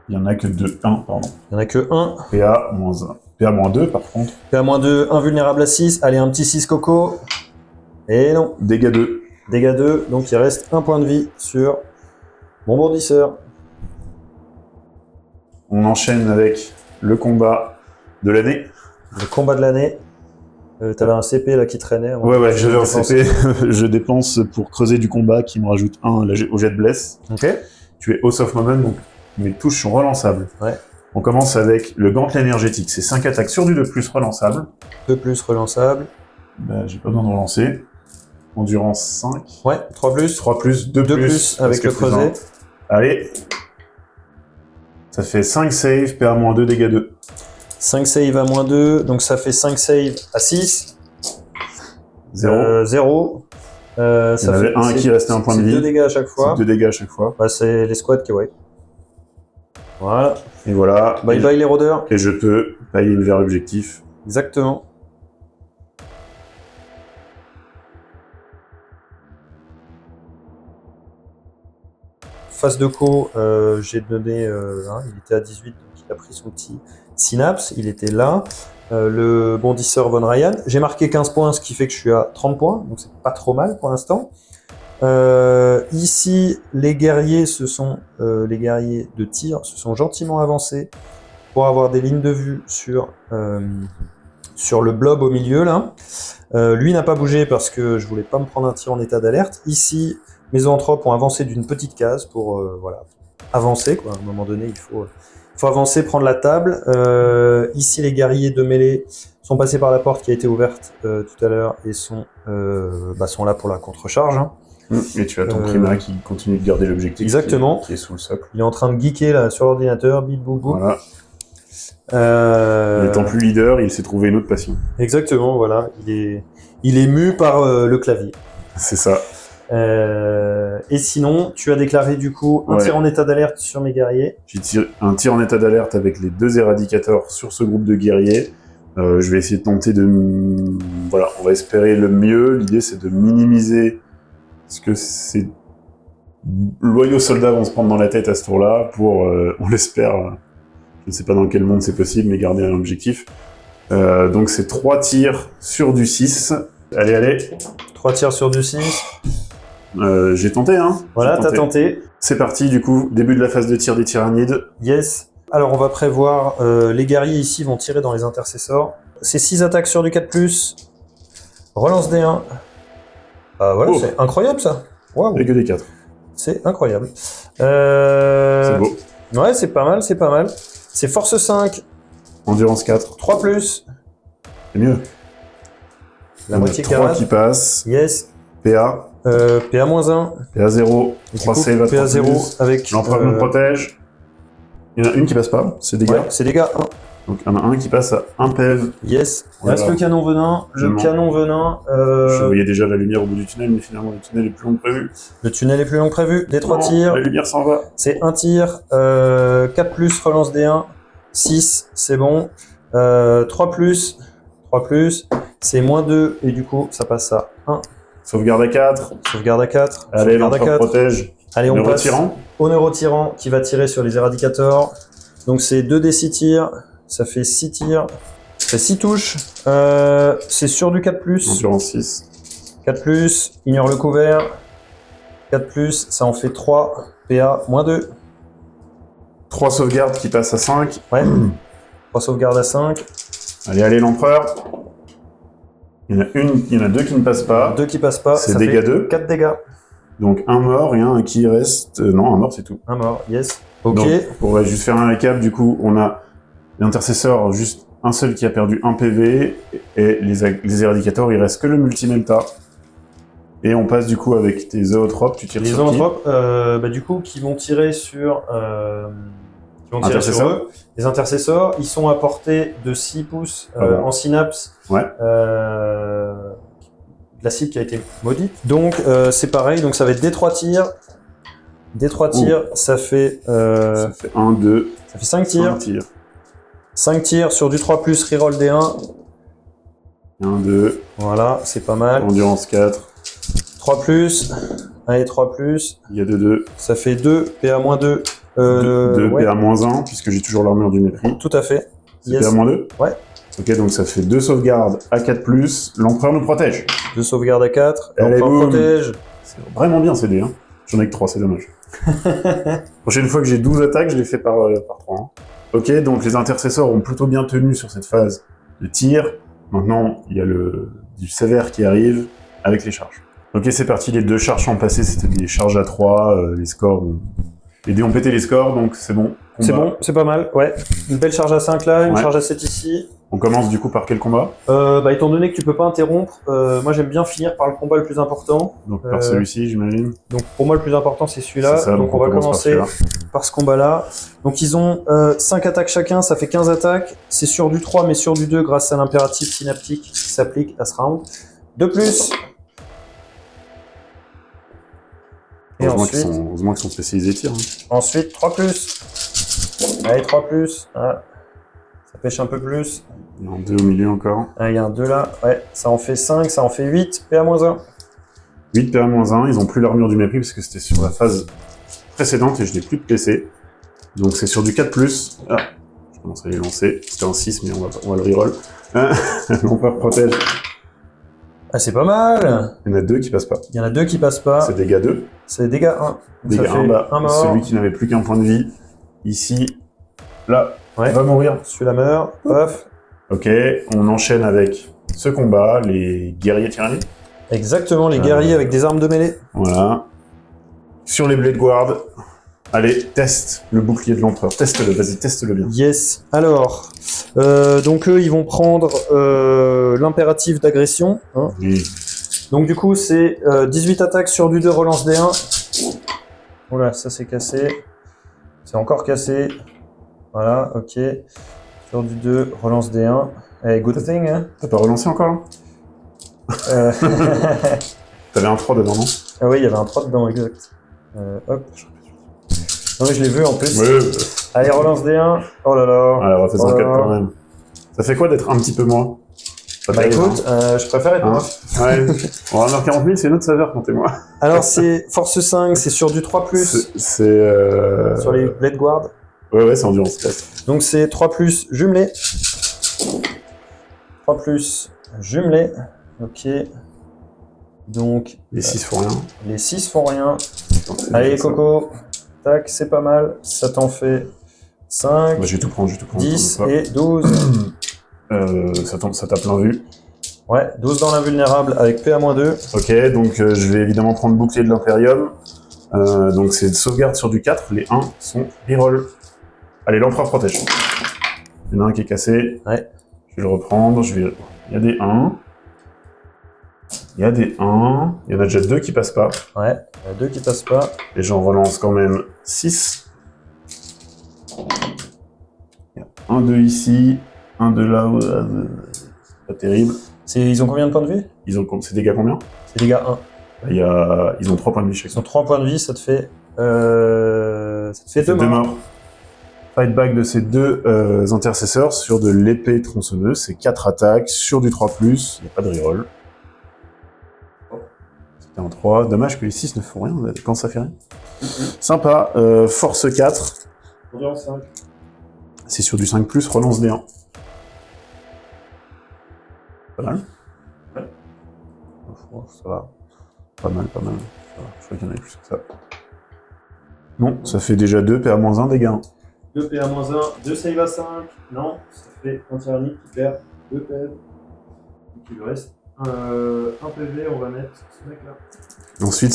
Il n'y en a que 2, 1, pardon. Il n'y en a que 1. PA-1. PA-2 par contre. PA-2, invulnérable à 6. Allez, un petit 6 coco. Et non. Dégâts 2. Dégâts 2, donc il reste 1 point de vie sur mon bondisseur. On enchaîne avec le combat de l'année. Le combat de l'année. T'avais un CP là qui traînait. Ouais, j'avais un CP. Je dépense pour creuser du combat qui me rajoute 1 au jet de bless. Ok. Tu es House of Moment, donc mes touches sont relançables. Ouais. On commence avec le gantelet énergétique. C'est 5 attaques sur du 2+, relançable. 2+, relançable. Bah, j'ai pas besoin de relancer. Endurance 5. Ouais, 3+. 3+, 2+, avec le creuset. Allez. Ça fait 5 save, PA-2, dégâts 2. 5 save à -2, donc ça fait 5 save à 6. 0. 0. Il y en avait un qui restait un point de vie. 2 dégâts à chaque fois. 2 dégâts à chaque fois. Bah, c'est les squads qui wipe. Voilà. Et voilà. Bye bye les rôdeurs. Et je peux payer vers l'objectif. Exactement. Phase de co, j'ai donné, il était à 18, donc il a pris son petit synapse, il était là. Le bondisseur Von Ryan, j'ai marqué 15 points, ce qui fait que je suis à 30 points, donc c'est pas trop mal pour l'instant. Ici, les guerriers les guerriers de tir se sont gentiment avancés pour avoir des lignes de vue sur le blob au milieu là. Lui n'a pas bougé parce que je voulais pas me prendre un tir en état d'alerte. Ici, mes zoanthropes ont avancé d'une petite case pour voilà, avancer quoi. À un moment donné, il faut avancer, prendre la table. Ici, les guerriers de mêlée sont passés par la porte qui a été ouverte tout à l'heure et sont là pour la contre-charge. Hein. Et tu as ton Prima qui continue de garder l'objectif. Exactement. Qui est sous le socle. Il est en train de geeker là sur l'ordinateur, bip boum boum. Voilà. N'étant plus leader, il s'est trouvé une autre passion. Exactement, voilà. Il est mu par le clavier. C'est ça. Et sinon, tu as déclaré du coup un tir en état d'alerte sur mes guerriers. J'ai tiré un tir en état d'alerte avec les 2 éradicateurs sur ce groupe de guerriers. Je vais essayer de tenter voilà, on va espérer le mieux. L'idée, c'est de minimiser ce que ces loyaux soldats vont se prendre dans la tête à ce tour-là pour, on l'espère, je ne sais pas dans quel monde c'est possible, mais garder un objectif. Donc c'est 3 tirs sur du 6. Allez. 3 tirs sur du 6. J'ai tenté, hein. Voilà, t'as tenté. C'est parti, du coup, début de la phase de tir des tyrannides. Yes. Alors on va prévoir, les guerriers ici vont tirer dans les intercessors. C'est 6 attaques sur du 4+. Relance D1. Ah voilà, c'est incroyable ça. Waouh. Et que des 4. C'est incroyable. C'est beau. Ouais, c'est pas mal, c'est pas mal. C'est force 5. Endurance 4. 3+. C'est mieux. La moitié 3 qui passe. Yes. PA. PA-1. PA 0. 3 save à 3 PA 0 avec... L'empereur nous protège. Il y en a une qui passe pas, c'est dégâts. Ouais, c'est dégâts 1. Donc il y en a un qui passe à 1 PEV. Yes. Il Voilà. reste le canon venin. Le canon venin... Je voyais déjà la lumière au bout du tunnel, mais finalement le tunnel est plus long que prévu. Le tunnel est plus long que prévu. Des 3 tirs. La lumière s'en va. C'est un tir. 4+, relance D1. 6, c'est bon. 3+, c'est -2. Et du coup, ça passe à 1. Sauvegarde à 4. Sauvegarde à 4. Allez, Sauvegarde à l'empereur 4. protège. Allez, on passe Neurotyran. au neurotyran qui va tirer sur les éradicators. Donc c'est 2d6 tirs. Ça fait 6 tirs. Ça fait 6 touches. C'est sur du 4+. Endurance 6. 4+, ignore le couvert. 4+, ça en fait 3. PA, -2. 3 sauvegardes qui passent à 5. Ouais. 3 sauvegardes à 5. Allez, l'empereur. Il y en a 2 qui ne passent pas. 2 qui passent pas. C'est ça dégâts fait 2. 4 dégâts. Donc un mort et un qui reste... non, un mort c'est tout. Un mort, yes. Ok. Donc, pour juste faire un récap, du coup, on a l'intercesseur, juste un seul qui a perdu 1 PV, et les éradicators, il reste que le multimelta. Et on passe du coup avec tes zootropes, tu tires les sur qui? zoanthropes, du coup, qui vont tirer sur... Intercesseur. eux. Les intercesseurs, ils sont à portée de 6 pouces en synapse. Ouais. La cible qui a été maudite. Donc c'est pareil, donc ça va être des 3 tirs. Des 3 tirs, ça fait... Ça fait 1, 2, ça fait 5 tirs. 5 tirs. 5 tirs sur du 3+, reroll D1. 1, 2, Voilà, c'est pas mal. endurance 4, 3+, allez 3+, il y a 2, 2, ça fait 2, PA-2. 2 ouais, PA-1, puisque j'ai toujours l'armure du mépris. tout à fait. C'est Yes. PA-2? Ouais. Ok, donc ça fait 2 sauvegardes à 4+, l'empereur nous protège. 2 sauvegardes à 4, Allez, l'empereur boum. protège. C'est vraiment bien ces dés, hein. J'en ai que 3, c'est dommage. Prochaine fois que j'ai 12 attaques, je les fais par 3. Hein. Ok, donc les intercesseurs ont plutôt bien tenu sur cette phase de tir. Maintenant, il y a du sévère qui arrive avec les charges. Ok, c'est parti, les 2 charges sont passées, c'était des charges à 3, les scores les dés ont pété les scores, donc c'est bon. C'est bon, c'est pas mal, ouais. Une belle charge à 5 là, une Ouais. charge à 7 ici. On commence du coup par quel combat? Étant donné que tu peux pas interrompre, moi j'aime bien finir par le combat le plus important. Donc par celui-ci, j'imagine. Donc pour moi le plus important c'est celui-là. C'est ça, Donc on va commence commencer par par ce combat-là. Donc ils ont 5 attaques chacun, ça fait 15 attaques. C'est sur du 3 mais sur du 2 grâce à l'impératif synaptique qui s'applique à ce round. De plus. Et Heureusement qu'ils sont spécialisés tir. Hein. ensuite 3 plus. Allez 3 plus. Ah, ça pêche un peu plus. Il y en a un 2 au milieu encore. Ah, il y a un 2 là. Ouais, ça en fait 5, ça en fait 8. PA-1. 8 PA-1, ils ont plus l'armure du mépris parce que c'était sur la phase précédente et je n'ai plus de PC. Donc c'est sur du 4+. Ah, je commence à les lancer. C'était un 6 mais on va le reroll. L'empereur protège. Ah, c'est pas mal. Il y en a 2 qui passent pas. Il y en a 2 qui passent pas. C'est dégâts 2. C'est dégâts 1. Donc Dégâts ça fait 1, bah, un mort. celui qui n'avait plus qu'un point de vie. Ici, là, Ouais. va mourir. Celui-là meurt. Paf. Ok, on enchaîne avec ce combat, les guerriers tyranniques. Exactement, les guerriers avec des armes de mêlée. Voilà. Sur les Blade Guard. Allez, teste le bouclier de l'empereur. Teste-le, vas-y, teste-le bien. Yes. Alors, donc eux, ils vont prendre l'impératif d'agression. Hein. Oui. Donc du coup, c'est 18 attaques sur du 2, relance D1. Oula, ça c'est cassé. C'est encore cassé. Voilà, ok. Sur du 2, relance D1. Hey, good thing, hein. T'as pas relancé encore là Euh, T'avais un 3 dedans, non? Ah oui, il y avait un 3 dedans, exact. Hop. Non mais je l'ai vu en plus. Ouais. Allez, relance D1. Oh là là. Allez, on va faire Oh 4 là là. quand même. Ça fait quoi d'être un petit peu moins? Pas Bah terrible, écoute, je préfère être hein. moi. Ouais. On va 40 000, c'est une autre saveur, comptez-moi. Alors c'est force 5, c'est sur du 3+, C'est. sur les Blade Guard. Ouais, c'est endurance classe. Donc c'est 3+, jumelé. 3+, jumelé. Ok. Donc Les 6 font rien. les 6 font rien. Attends, c'est Allez déjà ça. Coco. Tac, c'est pas mal. Ça t'en fait 5, Bah, je vais tout prendre. 10 attends, et 12. ça t'a plein vu. Ouais, 12 dans l'invulnérable avec PA-2. Ok, donc je vais évidemment prendre le bouclier de l'Imperium. Donc c'est une sauvegarde sur du 4. Les 1 sont reroll. Allez, l'empereur protège. Il y en a un qui est cassé. Ouais. Je vais le reprendre. Il y a des 1. Il y a des 1. Il y en a déjà 2 qui passent pas. Ouais, il y a 2 qui passent pas. Et j'en relance quand même 6. Il y a un 2 ici. Un 2 là. Pas terrible. Ils ont combien de points de vie? C'est dégâts combien? C'est dégâts 1. Ils ont 3 points de vie chacun. Ils ont 3 points de vie, ça te fait 2 C'est deux morts. morts. Fight back de ces 2 intercesseurs sur de l'épée tronçonneuse. C'est 4 attaques sur du 3+. Il n'y a pas de reroll. C'était un 3. Dommage que les 6 ne font rien quand ça fait rien. Sympa. Force 4. Endurance 5. C'est sur du 5+, relance D1. Pas mal. Ouais. Ça va. Pas mal. Ça va. Je crois qu'il y en avait plus que ça. Non, ça fait déjà 2 PA-1 dégâts. 1. 2 PA-1, 2 save à 5. Non, ça fait un tyrannique qui perd 2 PA. Donc il lui reste un PV, on va mettre ce mec là. Ensuite,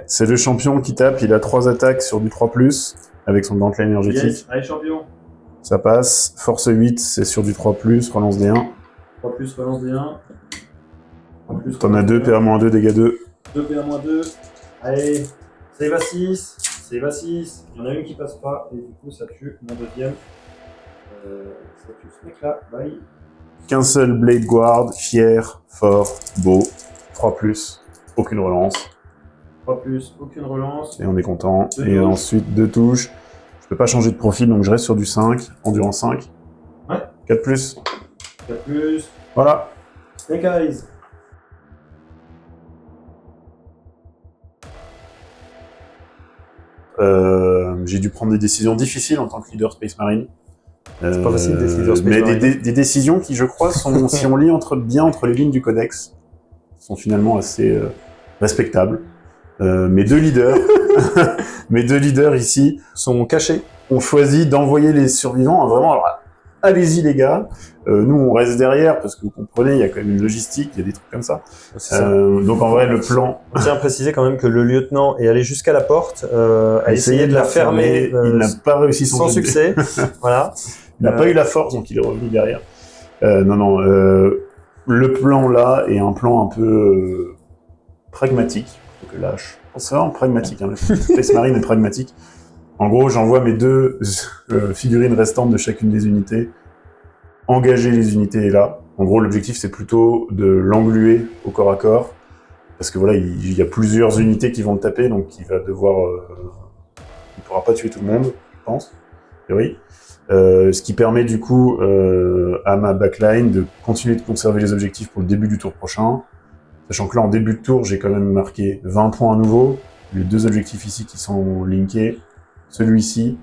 c'est le champion qui tape. Il a 3 attaques sur du 3+, avec son gantelet énergétique. Yes, allez champion. Ça passe. Force 8, c'est sur du 3+, relance D1. 3+, relance D1. T'en as 2, PA-2, dégâts 2. 2 PA-2. Allez, save à 6. Save à 6. Il y en a une qui passe pas, et du coup ça tue mon deuxième. Ça tue ce mec là. Bye. Qu'un seul Blade Guard, fier, fort, beau. 3+, aucune relance. 3+, aucune relance. Et on est content. Deux Et touches. ensuite, 2 touches. Je peux pas changer de profil, donc je reste sur du 5. Endurance 5. Ouais. 4+. 4+, Voilà. Snake Eyes. J'ai dû prendre des décisions difficiles en tant que leader Space Marine. C'est pas facile d'être leader Space mais Marine. des décisions qui, je crois, sont, si on lit bien entre les lignes du codex, sont finalement assez respectable. Mes deux leaders, mes deux leaders ici Sont cachés. ont choisi d'envoyer les survivants. Vraiment, alors, allez-y les gars. Nous, on reste derrière parce que vous comprenez, il y a quand même une logistique, il y a des trucs comme ça. C'est ça. Donc en vrai, le plan, On tient à préciser quand même que le lieutenant est allé jusqu'à la porte, a essayé de la fermer il n'a pas réussi son sans jet de dés. succès. Voilà. Il n'a pas eu la force, donc il est revenu derrière. Non, le plan là est un plan un peu pragmatique. Donc là, c'est vraiment pragmatique. Hein. Le Space Marine est pragmatique. En gros, j'envoie mes deux figurines restantes de chacune des unités. Engager les unités là. En gros, l'objectif c'est plutôt de l'engluer au corps à corps. Parce que voilà, il y a plusieurs unités qui vont le taper, donc il va devoir... il ne pourra pas tuer tout le monde, je pense. Et oui. Ce qui permet du coup à ma backline de continuer de conserver les objectifs pour le début du tour prochain. Sachant que là, en début de tour, j'ai quand même marqué 20 points à nouveau. Les deux objectifs ici qui sont linkés. Celui-ci.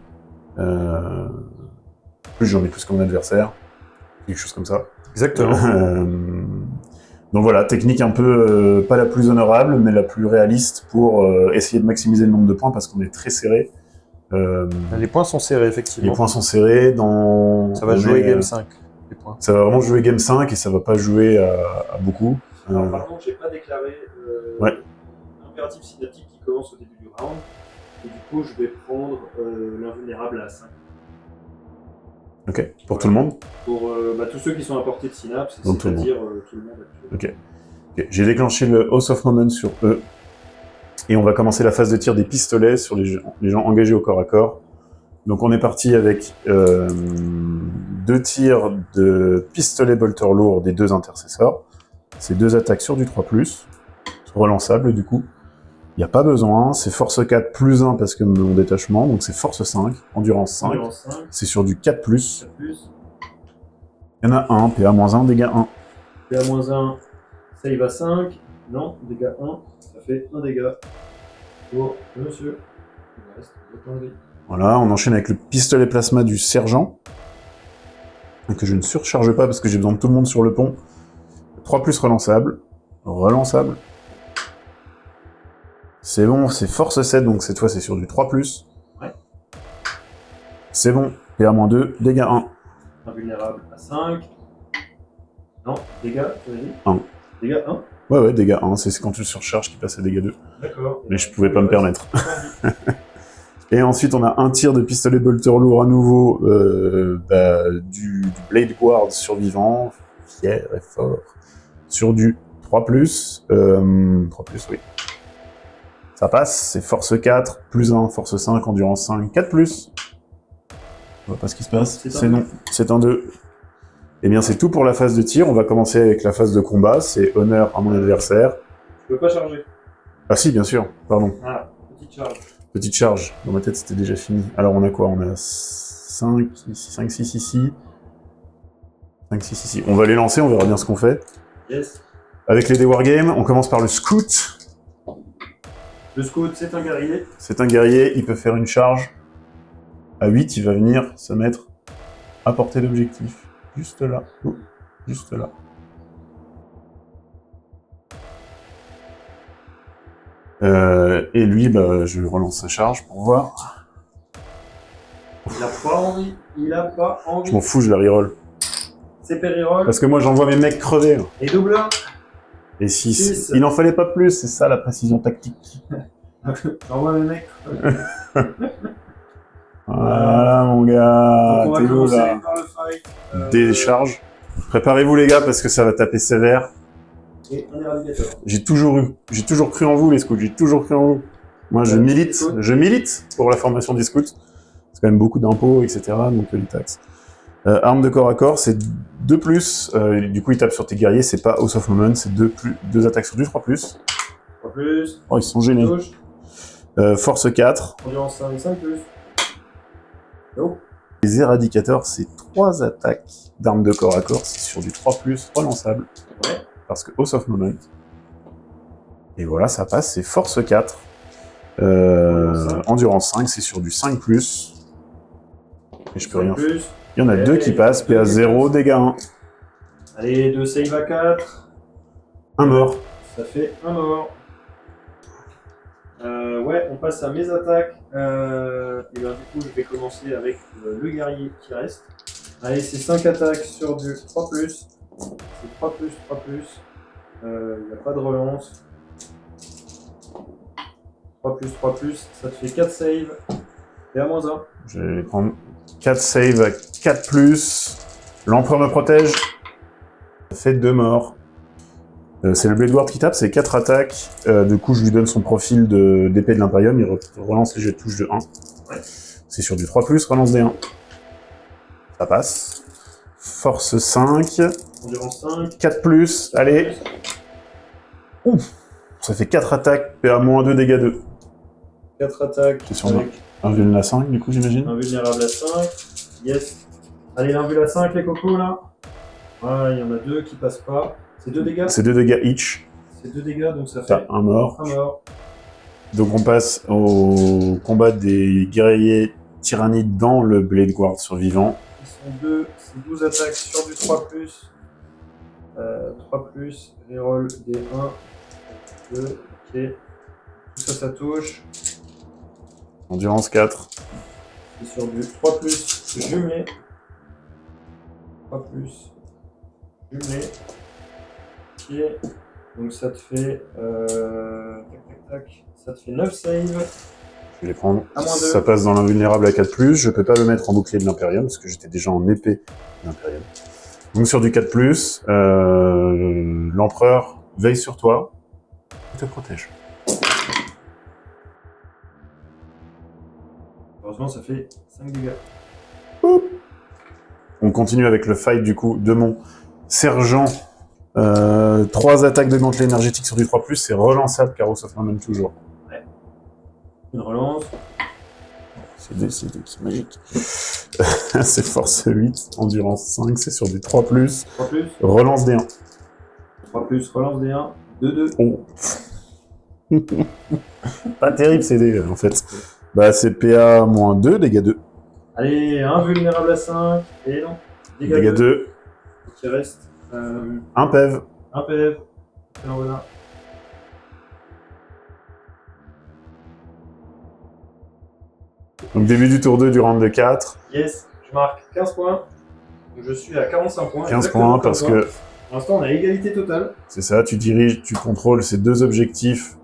Plus j'en ai plus que mon adversaire. Quelque chose comme ça. Exactement. Donc voilà, technique un peu pas la plus honorable, mais la plus réaliste pour essayer de maximiser le nombre de points parce qu'on est très serré. Les points sont serrés, Les effectivement. points sont serrés. Ça va jouer Game 5, les points. Ça va vraiment jouer Game 5 et ça va pas jouer à beaucoup. Alors, par contre, j'ai pas déclaré Ouais. l'impératif synaptique qui commence au début du round. Et du coup, je vais prendre l'invulnérable à 5. Ok, pour tout le monde. Pour tous ceux qui sont à portée de synapse, Donc, tout le c'est-à-dire tout le monde actuellement. Ok. J'ai déclenché le House of Moment sur eux. Et on va commencer la phase de tir des pistolets sur les gens engagés au corps à corps. Donc on est parti avec 2 tirs de pistolet bolter lourd des 2 intercesseurs. C'est 2 attaques sur du 3+, relançable du coup. Il n'y a pas besoin, c'est force 4 plus 1 parce que mon détachement, donc c'est force 5, endurance 5. Endurance 5, C'est sur du 4+. 4+. Il y en a un, PA-1, dégâts 1. PA-1, save à 5. Non, dégâts 1, ça fait 1 dégât. Pour monsieur. Il reste autant de vie. Voilà, on enchaîne avec le pistolet plasma du sergent. Que je ne surcharge pas parce que j'ai besoin de tout le monde sur le pont. 3+ relançable. Relançable. C'est bon, c'est force 7, donc cette fois c'est sur du 3+. Ouais. C'est bon, PA-2, dégâts 1. Invulnérable à 5. Non, dégâts, tu m'as dit 1. Dégâts 1. Ouais, dégâts 1, c'est quand tu surcharges qui passe à dégâts 2. D'accord. Mais je pouvais pas me permettre. Et ensuite, on a un tir de pistolet bolter lourd à nouveau, du Blade Guard survivant, fier et fort, sur du 3+, 3+, oui. Ça passe, c'est force 4, plus 1, force 5, endurance 5, 4+. On voit pas ce qui se passe, c'est non, c'est un 2. Eh bien, c'est tout pour la phase de tir, on va commencer avec la phase de combat, c'est honneur à mon adversaire. Je peux pas charger. Ah si, bien sûr, pardon. Ah, petite charge. Petite charge, dans ma tête c'était déjà fini. Alors on a quoi? On a 5, 6 ici. 5, 6 ici. On va les lancer, on verra bien ce qu'on fait. Yes. Avec les dés Wargame, on commence par le Scout. Le scout, c'est un guerrier. C'est un guerrier, il peut faire une charge. À 8, il va venir se mettre à portée d'objectif. Juste là. Oh, juste là. Et lui, je relance sa charge pour voir. Il a pas envie. Il a pas envie. Je m'en fous, je la reroll. C'est périroll. Parce que moi j'envoie mes mecs crever. Là. Et double 1. Et 6. Six. Il n'en fallait pas plus, c'est ça la précision tactique. J'envoie mes mecs. Voilà mon gars, Donc on va t'es où commencer là? par le fight. Des charges. Préparez-vous les gars parce que ça va taper sévère. Et un éradicateur. J'ai toujours cru en vous les scouts, j'ai toujours cru en vous. Moi je milite pour la formation des scouts. C'est quand même beaucoup d'impôts, etc. Donc les taxes. Arme de corps à corps, c'est 2+. Du coup il tape sur tes guerriers, c'est pas House of Moment, c'est 2 attaques sur du 3+. 3+. Oh ils sont gênés. Touche. Force 4. Endurance 5, 5+. Oh. Les éradicateurs, c'est 3 attaques d'armes de corps à corps, c'est sur du 3+, relançable. Ouais. Parce que House of Moment. Et voilà, ça passe, c'est force 4. Endurance 5, c'est sur du 5+. Et je peux rien faire. Il y en a 2 qui passent, PA 0, dégâts 1. Allez, 2 save à 4. Un mort. Ça fait un mort. Ouais, on passe à mes attaques. Et ben, du coup, je vais commencer avec le guerrier qui reste. Allez, c'est 5 attaques sur du 3+. C'est 3+, 3+. Il n'y a pas de relance. 3+, 3+. Ça te fait 4 saves. Et à -1. Je vais prendre 4 saves à 4+. L'empereur me protège. Ça fait 2 morts. C'est le Blade Ward qui tape, c'est 4 attaques. Du coup, je lui donne son profil d'épée de l'Imperium. Il relance les jets de touche de 1. Ouais. C'est sur du 3+, relance des 1. Ça passe. Force 5. Endurance 5. 4+, allez. Ouf. Ça fait 4 attaques, PA-2, dégâts 2. 4 attaques. C'est sur avec un vuln à 5, du coup, j'imagine. invulnérable à 5. Yes. Allez, l'invul à 5, les cocos, là. Voilà, il y en a 2 qui passent pas. C'est 2 dégâts. C'est 2 dégâts each. C'est 2 dégâts, donc ça T'as fait un mort. 1 mort. Donc on passe au combat des guerriers tyrannides dans le Blade Guard survivant. Ils sont 2, c'est 12 attaques sur du 3+. 3+, reroll des 1, 2, ok. Tout ça, ça touche. Endurance 4. C'est sur du 3+, jumelé. 3+, jumelé. Ok. Donc ça te fait... ça te fait 9 saves. Je vais les prendre. À -2. Ça passe dans l'invulnérable à 4+. Je peux pas le mettre en bouclier de l'Imperium, parce que j'étais déjà en épée de l'Imperium. Donc sur du 4+, l'empereur veille sur toi et te protège. Heureusement, ça fait 5 dégâts. On continue avec le fight du coup de mon sergent. 3 attaques de gantelet énergétique sur du 3+, c'est relançable, Carros of Moment toujours. Une relance. C'est magique. C'est force 8, endurance 5, c'est sur du 3+, 3+, relance des 1. 3+, relance des 1, 2, 2. Oh. Pas terrible ces dés en fait. Bah c'est PA-2, dégâts 2. Allez, invulnérable à 5, et non. Dégâts 2. Qui reste Un PEV. un PF. Alors voilà. Donc début du tour 2 du round de 4. Yes, je marque 15 points. Donc je suis à 45 points. 15 exactement points parce comme toi. que Pour l'instant, on a égalité totale. c'est ça, tu diriges, tu contrôles ces 2 objectifs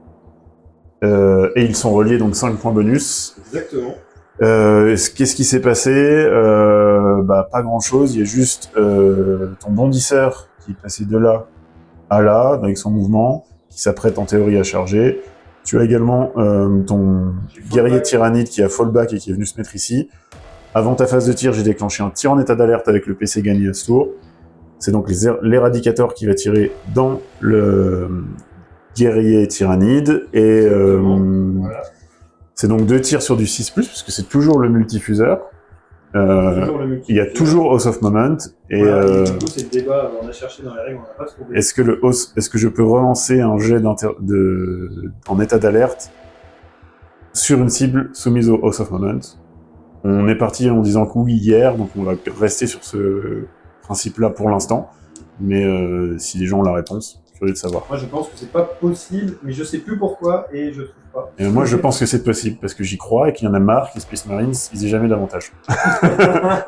et ils sont reliés, donc 5 points bonus. Exactement. Qu'est-ce qui s'est passé Bah pas grand-chose, il y a juste ton bondisseur qui est passé de là à là, avec son mouvement, qui s'apprête en théorie à charger. Tu as également ton guerrier tyrannide qui a fallback et qui est venu se mettre ici. Avant ta phase de tir, j'ai déclenché un tir en état d'alerte avec le PC gagné à ce tour. C'est donc l'éradicateur qui va tirer dans le guerrier tyrannide. Et Voilà. c'est donc 2 tirs sur du 6+, puisque c'est toujours le multifuseur. Toujours le multi. Il y a toujours House of Moment. Et Voilà, et du coup, c'est le débat. On a cherché dans les règles, on n'a pas trouvé. est-ce que je peux relancer un jet en état d'alerte sur une cible soumise au House of Moment? On est parti en disant que oui hier, donc on va rester sur ce principe-là pour l'instant. Mais si les gens ont la réponse, curieux de savoir. Moi, je pense que c'est pas possible, mais je sais plus pourquoi et je trouve pas. Et moi, je pense que c'est possible, parce que j'y crois et qu'il y en a marre que les Space Marines, ils aient jamais d'avantage.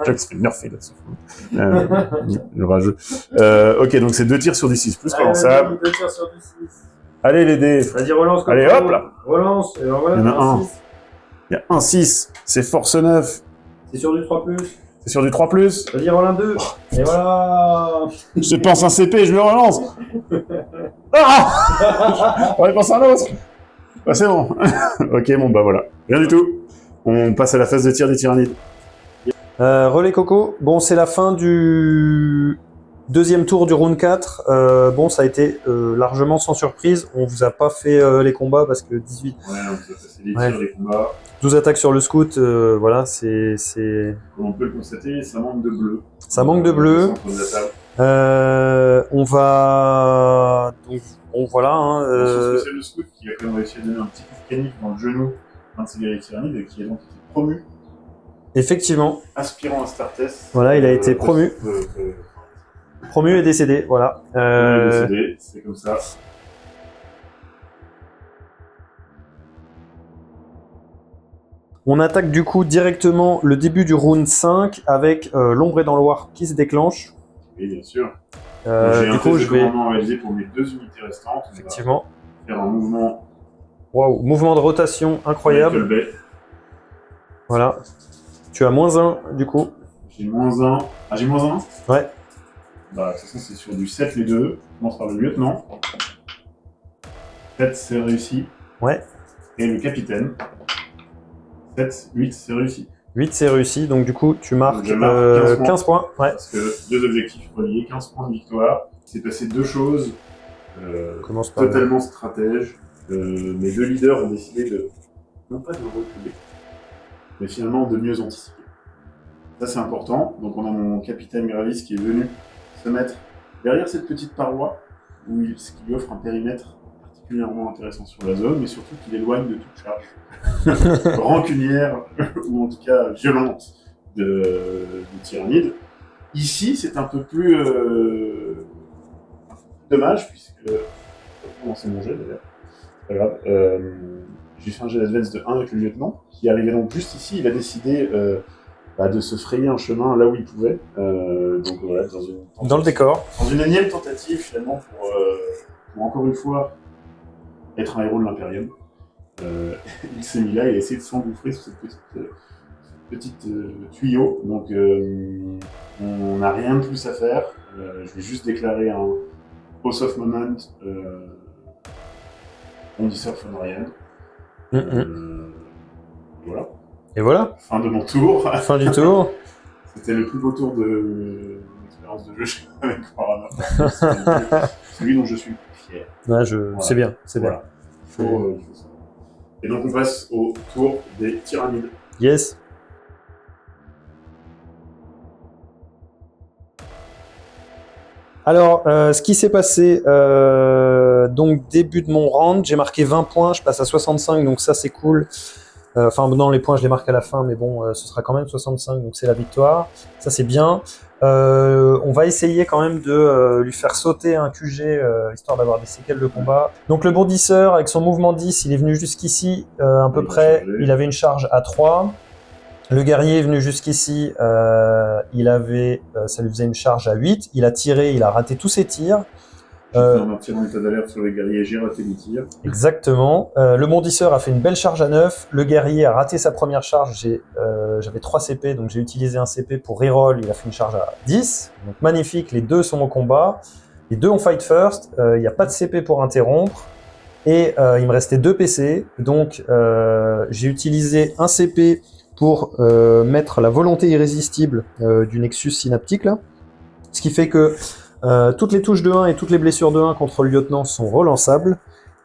Jack se fait nerfer là. Le rageux. Ok, donc c'est 2 tirs sur du 6+, relançable. Allez, 2 tirs sur du 6. Allez les dés. Vas-y, relance. Allez, Coco. hop là. Relance. Et alors voilà, Il y en a un. 6. Il y a un 6, c'est force 9. C'est sur du 3+. C'est sur du 3+. Vas-y, relance 2. Et voilà. Je pense un CP, je le relance. Ah on pense à un autre. Ah, c'est bon. Ok, bon bah voilà. Rien du tout. On passe à la phase de tir des tyrannides. Relais Coco, bon c'est la fin du deuxième tour du round 4. Bon ça a été largement sans surprise, on vous a pas fait les combats parce que 18... Ouais, on peut passer les Ouais. tirs, les combats. 12 attaques sur le scout, voilà, c'est... Comme on peut le constater, ça manque de bleu. Ça manque de bleu. Au centre de la table. On va... Donc, bon voilà, Sauf hein, que c'est le scout qui a quand même réussi à donner un petit coup de canif dans le genou d'un de ses guerriers tyrannides et qui a donc été promu, effectivement, aspirant à Astartes. Voilà, il a été promu. Promu et décédé, voilà. Décédé, c'est comme ça. On attaque du coup directement le début du round 5 avec l'ombre et dans le war qui se déclenche. Oui, bien sûr. J'ai Du un coup, test je de vais commandement réalisé pour mes 2 unités restantes. On effectivement. va faire un mouvement Waouh, mouvement de rotation incroyable. Michael Bay. Voilà. Tu as -1 du coup. J'ai -1. Ah, j'ai -1? Ouais. Bah, de toute façon, c'est sur du 7 les deux. On commence par le lieutenant. 7, c'est réussi. Ouais. Et le capitaine. 7, 8, c'est réussi. 8 c'est réussi, donc du coup tu marques Donc, je marque 15 points. Ouais. Parce que 2 objectifs reliés, 15 points de victoire. C'est passé 2 choses Commence par totalement stratèges. Mes 2 leaders ont décidé de, non pas de reculer, mais finalement de mieux anticiper. Ça, c'est important. Donc, on a mon capitaine Gravis qui est venu se mettre derrière cette petite paroi, ce qui lui offre un périmètre particulièrement intéressant sur la zone, mais surtout qu'il éloigne de toute charge rancunière, ou en tout cas violente, de tyrannide. Ici, c'est un peu plus dommage, puisque... Je vais commencer mon jet, d'ailleurs. C'est pas grave. J'ai fait un jet d'advance de 1 avec le lieutenant, qui arrivait donc juste ici. Il a décidé de se frayer un chemin là où il pouvait. Donc voilà, dans le décor. Dans une énième tentative, finalement, pour encore une fois être un héros de l'Imperium. Il s'est mis là et a essayé de s'engouffrer sous cette petite tuyau. Donc on n'a rien de plus à faire. Je vais juste déclarer un Pause of Moment Bondisseur von Ryan. Voilà. Et voilà. Fin de mon tour. Fin du tour. C'était le plus beau tour de l'expérience de jeu avec Warhammer. Celui dont je suis le plus fier. Ouais, Voilà. C'est bien, c'est bien. Voilà. Il faut ça. Et donc on passe au tour des tyrannides. Yes. Alors, ce qui s'est passé, donc début de mon round, j'ai marqué 20 points, je passe à 65, donc ça c'est cool. Enfin, non, les points je les marque à la fin, mais bon, ce sera quand même 65, donc c'est la victoire. Ça c'est bien. On va essayer quand même de lui faire sauter un QG, histoire d'avoir des séquelles de combat. Donc le bondisseur, avec son mouvement 10, il est venu jusqu'ici, à peu près, il avait une charge à 3. Le guerrier est venu jusqu'ici, il avait, ça lui faisait une charge à 8. Il a tiré, il a raté tous ses tirs. En un tir en état d'alerte sur les guerriers, j'ai raté mes tirs. Exactement. Le bondisseur a fait une belle charge à 9. Le guerrier a raté sa première charge. J'avais 3 CP, donc j'ai utilisé un CP pour reroll. Il a fait une charge à 10. Donc magnifique, les deux sont au combat. Les deux ont fight first. Il n'y a pas de CP pour interrompre. Et il me restait 2 PC. Donc j'ai utilisé un CP pour mettre la volonté irrésistible du Nexus synaptique là. Ce qui fait que toutes les touches de 1 et toutes les blessures de 1 contre le lieutenant sont relançables.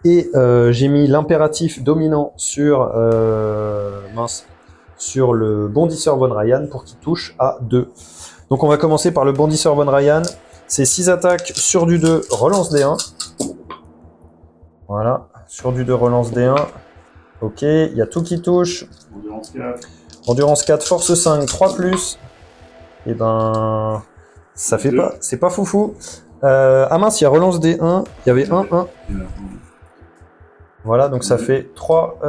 Et j'ai mis l'impératif dominant sur le bondisseur von Ryan pour qu'il touche à 2. Donc on va commencer par le bondisseur von Ryan. C'est 6 attaques sur du 2, relance D1. Voilà, sur du 2, relance D1. Ok, il y a tout qui touche. Endurance 4. Endurance 4, force 5, 3+. Et ben... ça fait pas... C'est pas foufou. Ah mince, il y a relance D1. Il y avait 1-1. Voilà, donc ça fait 3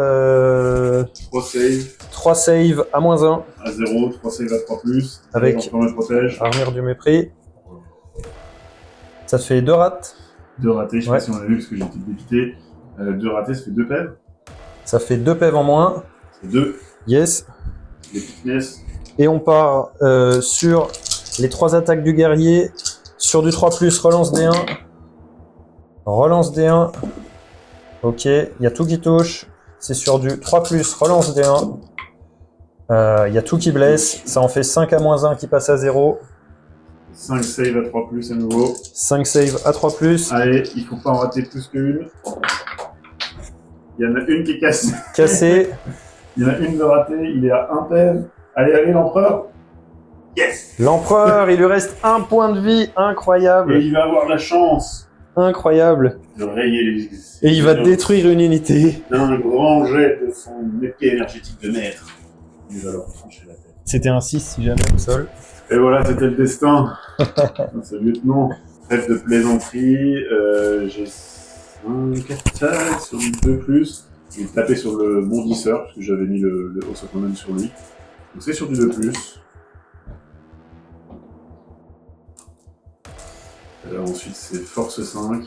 saves. 3 saves à -1. À 0, 3 saves à 3+. Avec armure du mépris. Ça te fait 2 rates. 2 ratés, je sais pas si on l'a vu parce que j'ai été dépité. 2 ratés, ça fait 2 pèves. Ça fait 2 pèves en moins. C'est 2. Yes. Les fitness. Et on part sur les 3 attaques du guerrier. Sur du 3+, relance D1. Relance D1. Ok, il y a tout qui touche. C'est sur du 3+, relance D1. Il y a tout qui blesse. Ça en fait 5 à -1 qui passe à 0. 5 saves à 3+, à nouveau. 5 saves à 3+. Allez, il faut pas en rater plus qu'une. Il y en a une qui est cassée. Cassé. Il y en a une de ratée, il est à 1 pève. Allez, l'empereur. Yes. L'empereur, il lui reste 1 point de vie. Incroyable. Et il va avoir la chance incroyable. De rayer les... Et il va détruire une unité. D'un grand jet de son épée énergétique de maître. Il va leur trancher la tête. C'était un 6 si jamais au sol. Et voilà, c'était le destin. Ce lieutenant. Trêve de plaisanterie. J'ai 5 attaques sur 2+. Il tapait sur le bondisseur, parce que j'avais mis le House of Command sur lui. Donc c'est sur du 2+. Alors ensuite c'est Force 5.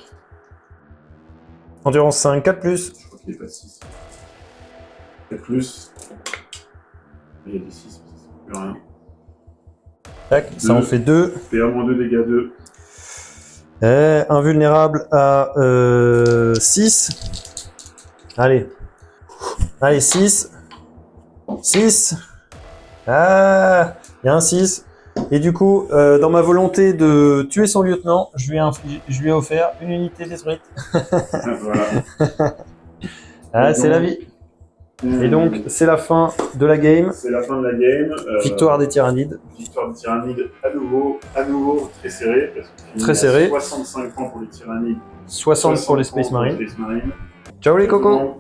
Endurance 5, 4+. Je crois qu'il est pas 6. 4+. Il y a des 6, mais ça ne plus rien. Tac, ça en fait 2. PA-2, dégâts 2. Invulnérable à 6. Allez. Allez, 6. 6. Ah, il y a un 6. Et du coup, dans ma volonté de tuer son lieutenant, je lui ai offert une unité d'esprit. Voilà. Ah, c'est la vie. Et donc, c'est la fin de la game. C'est la fin de la game. Victoire des tyrannides. Victoire des tyrannides à nouveau très serré. Parce qu'il Très y a serré. 65 points pour les tyrannides. 60 pour les Space points Marines. Space Marines. Ciao les cocos! Bon.